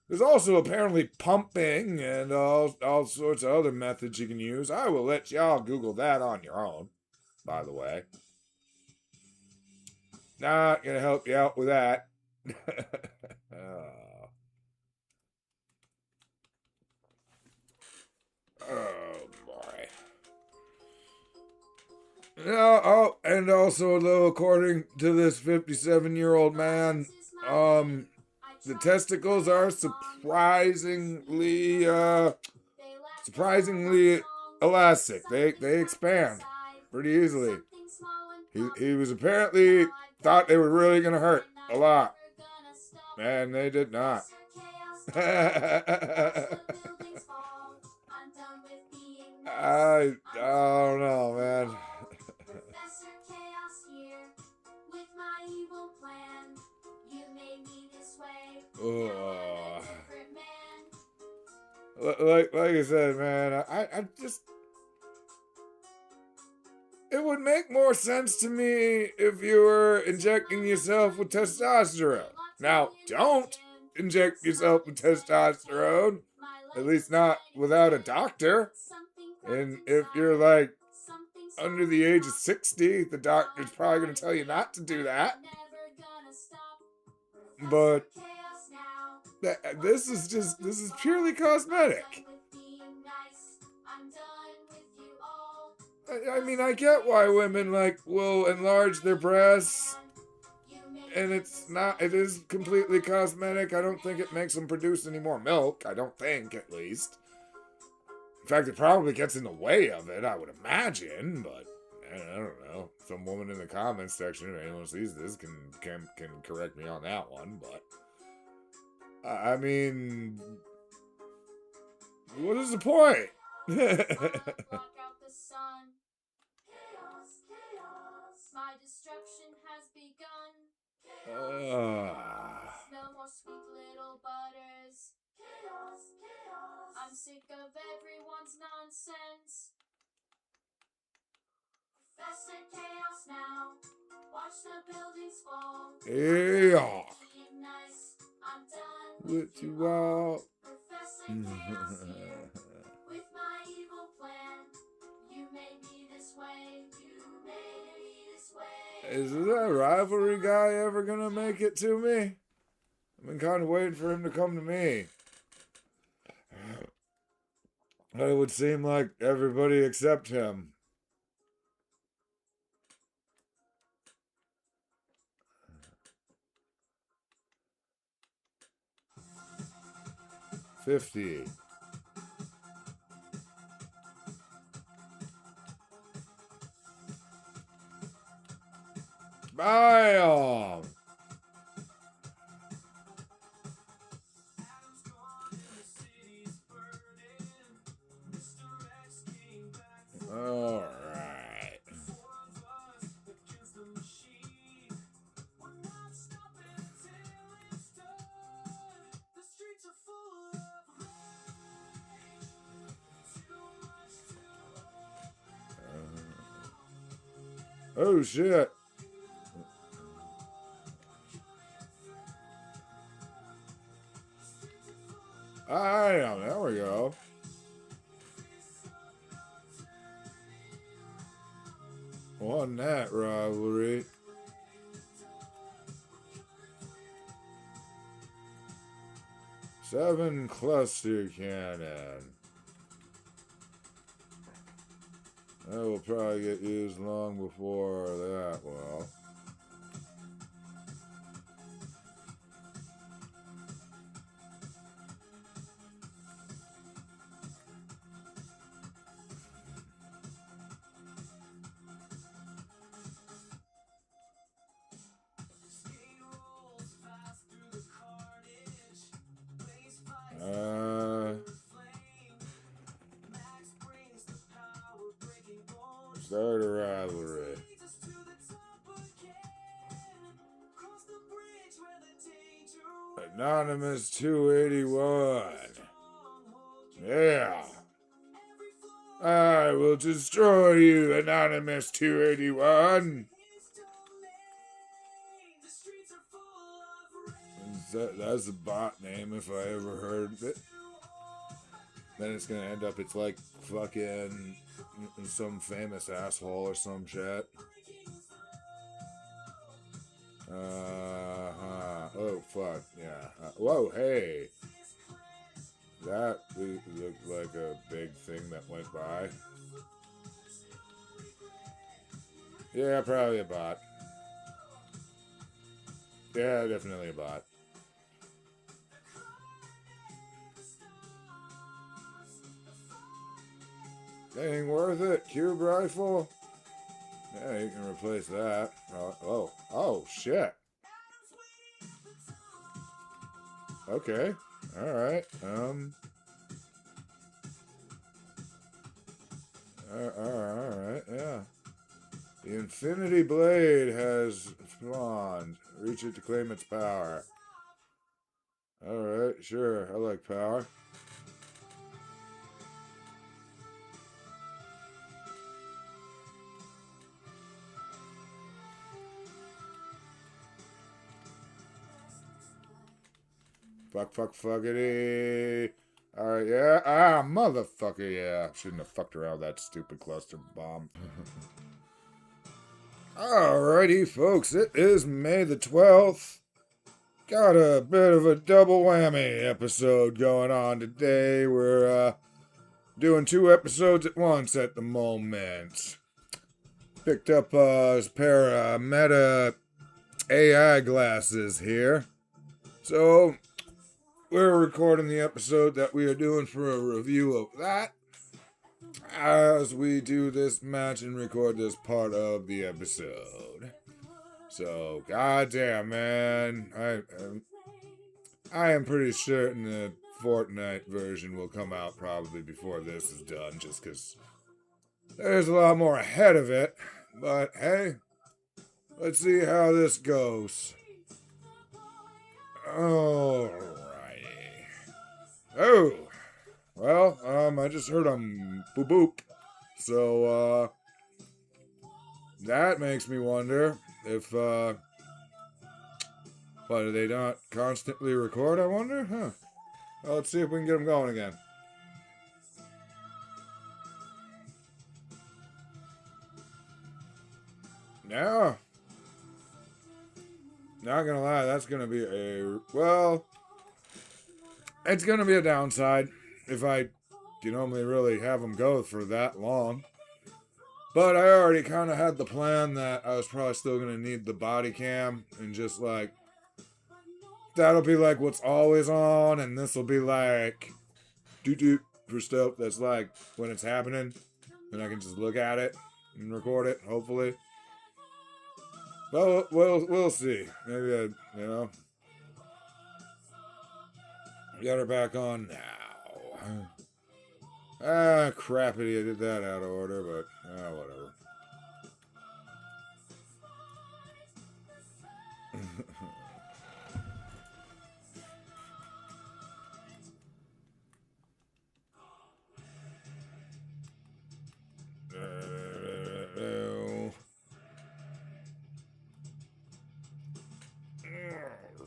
there's also apparently pumping and all sorts of other methods you can use. I will let y'all Google that on your own, by the way. Not gonna help you out with that. Oh, boy. Yeah, oh, and also, though, according to this 57-year-old man, the testicles are surprisingly elastic. They expand pretty easily. He was apparently thought they were really gonna hurt a lot, and they did not. I don't know, man. Professor Chaos here with my evil plan. You made me this way. Now I'm a different man. Like I said, man, I just. It would make more sense to me if you were injecting yourself with testosterone. Now, don't inject yourself with testosterone. At least not without a doctor. And if you're like under the age of 60, the doctor's probably going to tell you not to do that. But this is purely cosmetic. I mean, I get why women will enlarge their breasts, and it is completely cosmetic. I don't think it makes them produce any more milk. I don't think, at least. In fact, it probably gets in the way of it, I would imagine, but I don't know. Some woman in the comments section, if anyone sees this, can correct me on that one, but I mean, what is the point? My destruction has begun. No more sweet little butters. I'm sick of everyone's nonsense. Professor Chaos now. Watch the buildings fall. Yeah. Nice. I'm done With you all. Professor Chaos here with my evil plan. You made me this way. You made me this way. Is that rivalry guy ever gonna make it to me? I've been kind of waiting for him to come to me. But it would seem like everybody except him. $50. Bam! All right. Oh shit. There we go. Won that rivalry. Seven cluster cannon. That will probably get used long before that will. Start a rivalry. Anonymous 281. Yeah. I will destroy you, Anonymous 281. That's a bot name if I ever heard it. Then it's gonna end up, it's like fucking some famous asshole or some shit. Oh fuck, yeah. Whoa, hey. That looked like a big thing that went by. Yeah, probably a bot. Yeah, definitely a bot. Ain't worth it. Cube rifle. Yeah, you can replace that. Oh shit. Okay. Alright, alright, yeah. The Infinity Blade has spawned. Reach it to claim its power. Alright, sure, I like power. Fuckity. Alright, yeah. Ah, motherfucker, yeah. Shouldn't have fucked around with that stupid cluster bomb. Alrighty, folks. It is May the 12th. Got a bit of a double whammy episode going on today. We're, doing 2 episodes at once at the moment. Picked up a pair of Meta AI glasses here. So, we're recording the episode that we are doing for a review of that as we do this match and record this part of the episode. So, goddamn, man. I am pretty certain the Fortnite version will come out probably before this is done, just because there's a lot more ahead of it. But, hey, let's see how this goes. Alrighty. Oh, well, I just heard boop boop. So, that makes me wonder if, what, do they not constantly record, I wonder? Huh. Well, let's see if we can get them going again. Yeah. Not gonna lie, that's gonna be it's gonna be a downside if I normally really have them go for that long. But I already kind of had the plan that I was probably still gonna need the body cam and just like, that'll be like what's always on, and this will be like doot for stuff that's like when it's happening, and I can just look at it and record it, hopefully. But we'll see. Maybe get her back on now. Ah, crappity, I did that out of order, but whatever.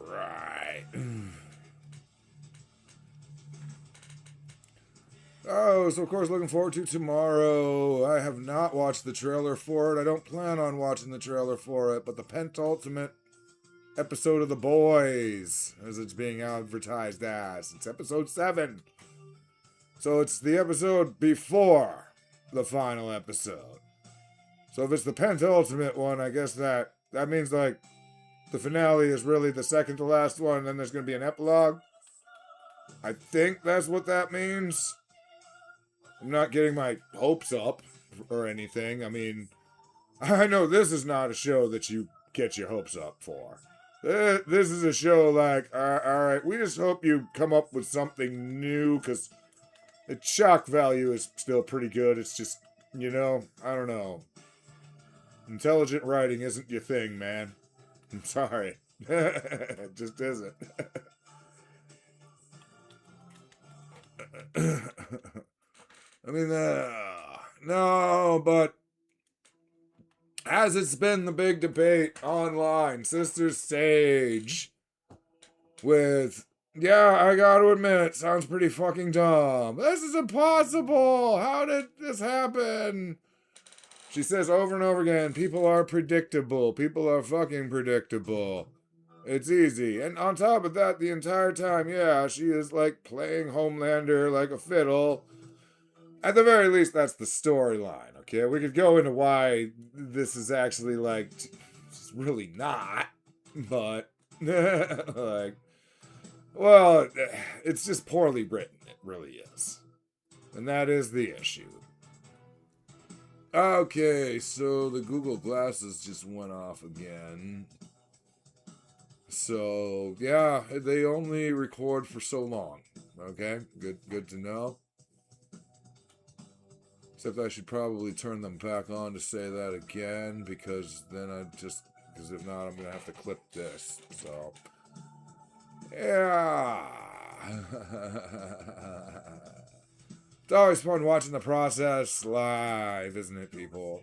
Right. Oh, so of course looking forward to tomorrow. I have not watched the trailer for it. I don't plan on watching the trailer for it, but the penultimate episode of The Boys, as it's being advertised as. It's episode 7. So it's the episode before the final episode. So if it's the penultimate one, I guess that means like the finale is really the second to last one, and then there's going to be an epilogue. I think that's what that means. I'm not getting my hopes up or anything. I mean, I know this is not a show that you get your hopes up for. This is a show like, alright, we just hope you come up with something new, because the shock value is still pretty good. It's just, I don't know. Intelligent writing isn't your thing, man. I'm sorry. It just isn't. I mean, no, but as it's been the big debate online, Sister Sage, with, I gotta admit, it sounds pretty fucking dumb. This is impossible! How did this happen? She says over and over again, people are predictable. People are fucking predictable. It's easy. And on top of that, the entire time, she is like playing Homelander like a fiddle. At the very least, that's the storyline, okay? We could go into why this is actually like, it's really not, but, like, well, it's just poorly written. It really is. And that is the issue. Okay, so the Google Glasses just went off again. So, yeah, they only record for so long. Okay, good to know. Except I should probably turn them back on to say that again, because then because if not, I'm going to have to clip this. So, yeah. It's always fun watching the process live, isn't it, people?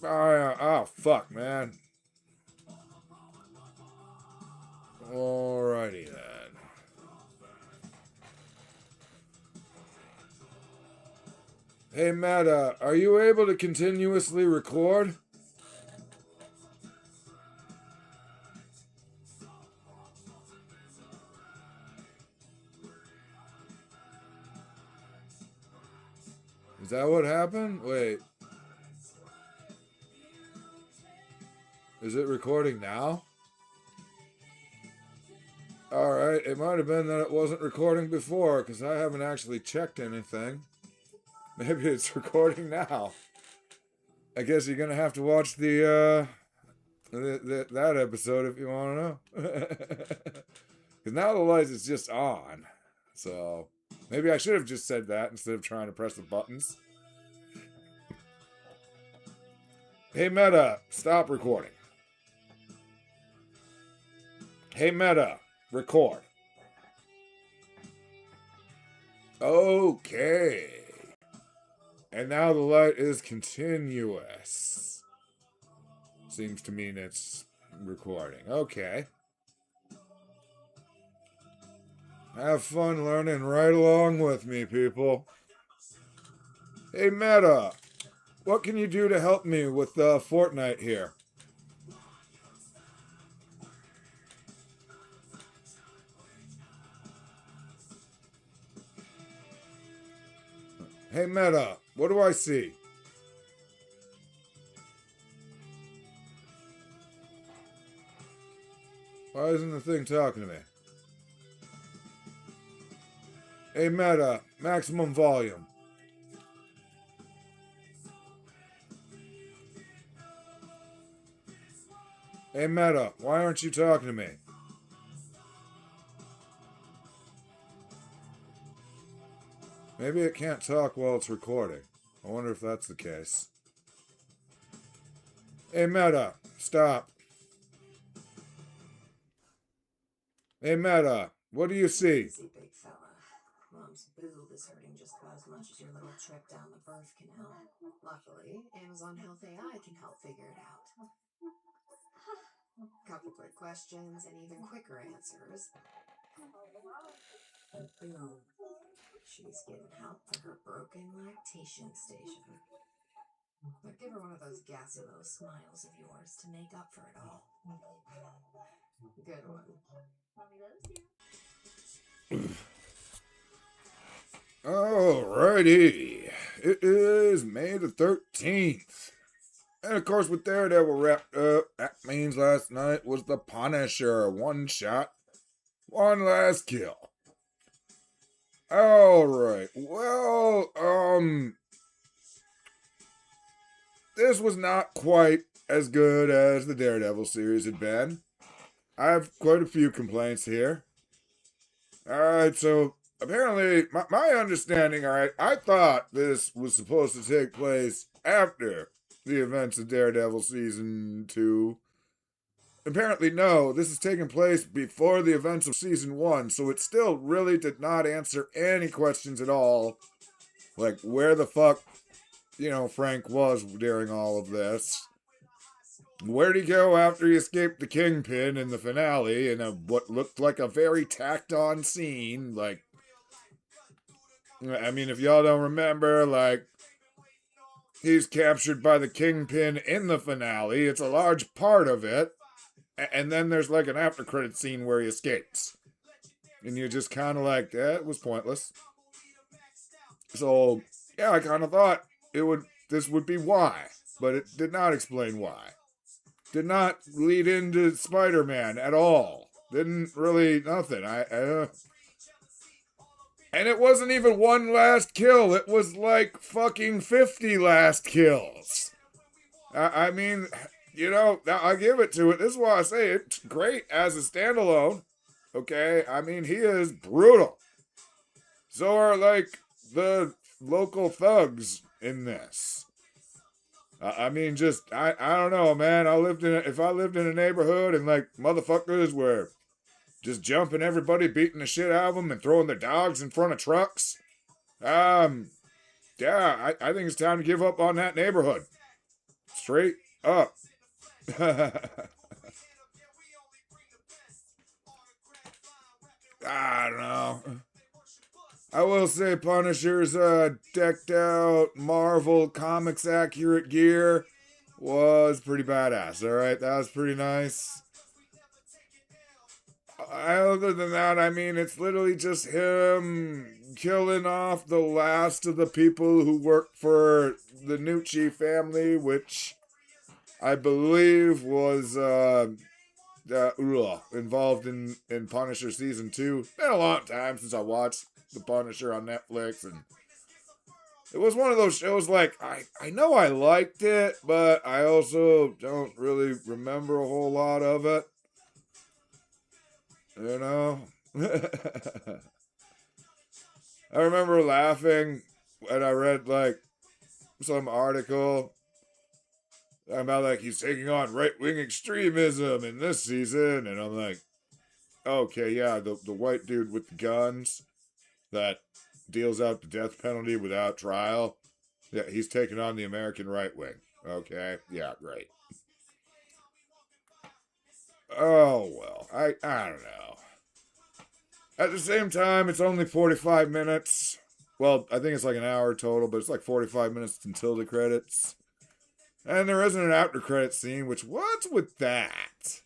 Oh, fuck, man. Alrighty then. Hey, Meta, are you able to continuously record? Is that what happened? Wait. Is it recording now? Alright, it might have been that it wasn't recording before, because I haven't actually checked anything. Maybe it's recording now. I guess you're gonna have to watch that episode if you want to know. Because now the light is just on. So, maybe I should have just said that instead of trying to press the buttons. Hey Meta, stop recording. Hey Meta, record. Okay. And now the light is continuous. Seems to mean it's recording. Okay. Have fun learning right along with me, people. Hey Meta, what can you do to help me with Fortnite here? Hey Meta, what do I see? Why isn't the thing talking to me? Hey Meta, maximum volume. Hey Meta, why aren't you talking to me? Maybe it can't talk while it's recording. I wonder if that's the case. Hey Meta, stop. Hey Meta, what do you see? Easy, big fella. Mom's boob is hurting just about as much as your little trip down the birth canal. Luckily, Amazon Health AI can help figure it out. Couple quick questions and even quicker answers. And boom, she's getting help for her broken lactation station. But give her one of those gassy little smiles of yours to make up for it all. Good one. Mommy loves you. Alrighty. It is May the 13th. And of course, with Daredevil wrapped up, that means last night was the Punisher. One shot, one last kill. Alright. Well, this was not quite as good as the Daredevil series had been. I have quite a few complaints here. Alright, so apparently, my understanding, alright, I thought this was supposed to take place after the events of Daredevil Season 2. Apparently, no, this is taking place before the events of Season 1, so it still really did not answer any questions at all. Like, where the fuck, Frank was during all of this. Where'd he go after he escaped the Kingpin in the finale in what looked like a very tacked-on scene? Like, I mean, if y'all don't remember, like, he's captured by the Kingpin in the finale. It's a large part of it. And then there's like an after-credit scene where he escapes. And you're just kind of like, it was pointless. So, yeah, I kind of thought this would be why. But it did not explain why. Did not lead into Spider-Man at all. Didn't really, nothing. And it wasn't even one last kill. It was like fucking 50 last kills. I mean, you know, I give it to it. This is why I say it's great as a standalone. Okay? I mean, he is brutal. So are, like, the local thugs in this. I mean, just, I don't know, man. If I lived in a neighborhood and, like, motherfuckers were just jumping everybody, beating the shit out of them, and throwing their dogs in front of trucks, yeah, I think it's time to give up on that neighborhood. Straight up. I don't know. I will say Punisher's decked out Marvel Comics accurate gear was pretty badass, alright? That was pretty nice. Other than that, I mean, it's literally just him killing off the last of the people who work for the Nucci family, which I believe was involved in Punisher Season 2. It's been a long time since I watched The Punisher on Netflix, and it was one of those shows, like, I know I liked it, but I also don't really remember a whole lot of it. You know? I remember laughing when I read, like, some article about, like, he's taking on right-wing extremism in this season, and I'm like, okay, yeah, the white dude with the guns that deals out the death penalty without trial, yeah, he's taking on the American right wing. Okay, yeah, great. Oh, well, I don't know. At the same time, it's only 45 minutes. Well, I think it's like an hour total, but it's like 45 minutes until the credits. And there isn't an after credit scene, which, what's with that?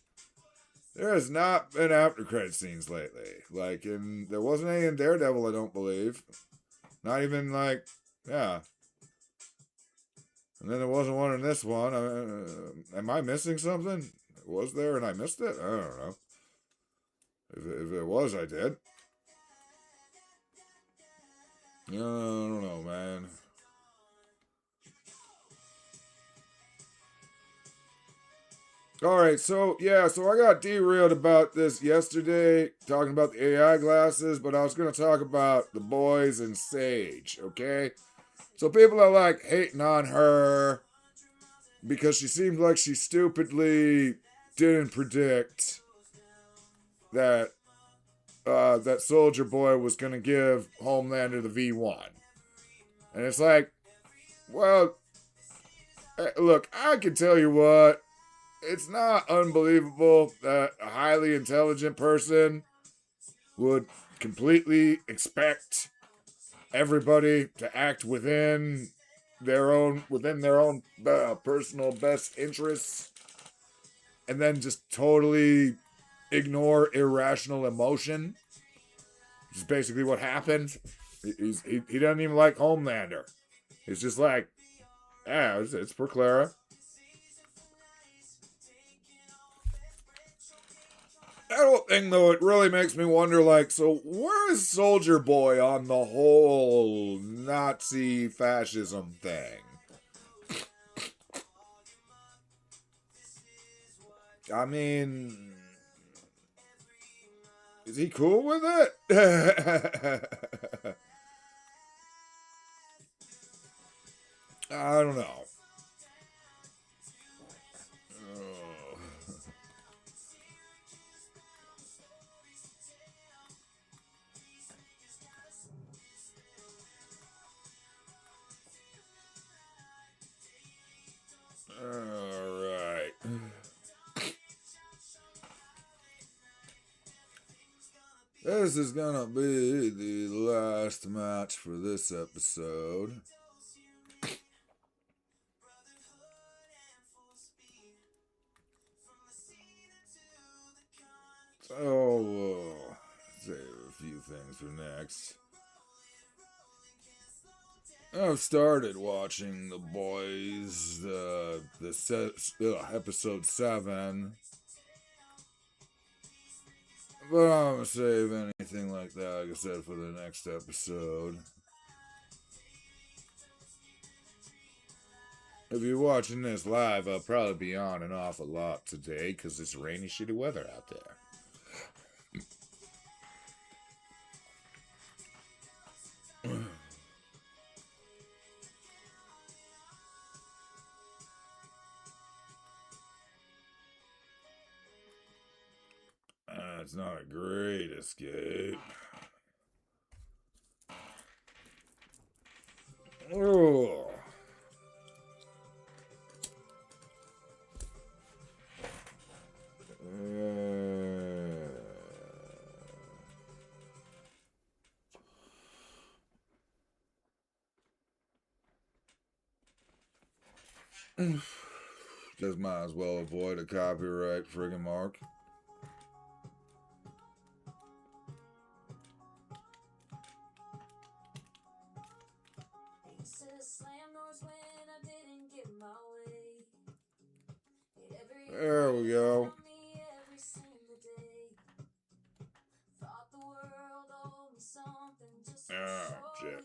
There has not been after credit scenes lately. Like, there wasn't any in Daredevil, I don't believe. Not even, like, yeah. And then there wasn't one in this one. Am I missing something? Was there and I missed it? I don't know. If it was, I did. I don't know, man. Alright, so I got derailed about this yesterday, talking about the AI glasses, but I was going to talk about the boys and Sage, okay? So people are, like, hating on her because she seemed like she stupidly didn't predict that that Soldier Boy was going to give Homelander the V1. And it's like, well, look, I can tell you what, it's not unbelievable that a highly intelligent person would completely expect everybody to act within their own personal best interess, and then just totally ignore irrational emotion, which is basically what happened. He doesn't even like Homelander. He's just like, yeah, it's for Clara. That whole thing, though, it really makes me wonder, like, so where is Soldier Boy on the whole Nazi fascism thing? I mean, is he cool with it? I don't know. Alright. This is gonna be the last match for this episode. So, we'll save a few things for next. I've started watching The Boys, episode 7. But I'm gonna save anything like that, like I said, for the next episode. If you're watching this live, I'll probably be on and off a lot today because it's rainy, shitty weather out there. It's not a great escape. Oh. Just might as well avoid a copyright friggin' mark. There we go. Oh, shit.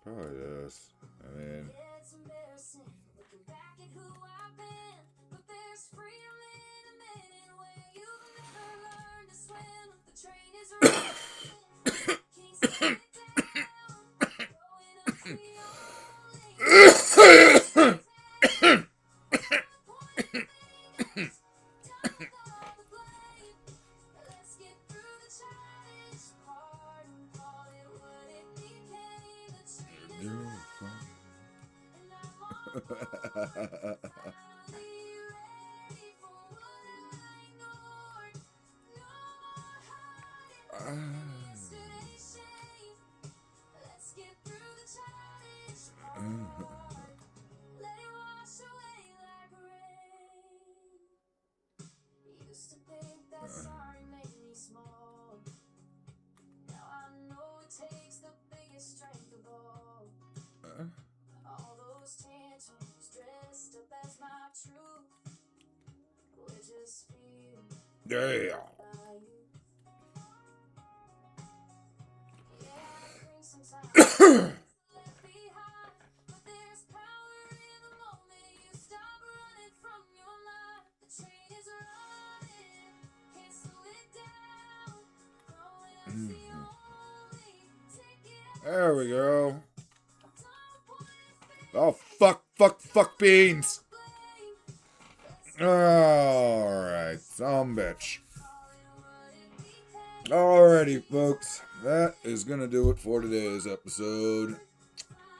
Probably this. I mean, it's embarrassing looking back at who I've been, but there's freedom in a minute where you've never learned to swim. The train is running, can't slow it down. Growing up's the only let's get through the childish part and call it what it became. The train is running. Let's get through the childish part. Let it wash away like rain. Used to think that sorry made me small. Now I know it takes the biggest strength of all. All those tantrums dressed up as my truth. We're just feeling. damn. Left behind, but there's power in the moment you stop running from your life. The train is running, can't slow it down. Growing up's the only ticket. There we go. Oh, fuck beans. Alright, some bitch. Alrighty, folks. That is gonna do it for today's episode.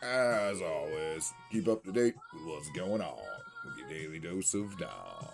As always, keep up to date with what's going on with your daily dose of Dom.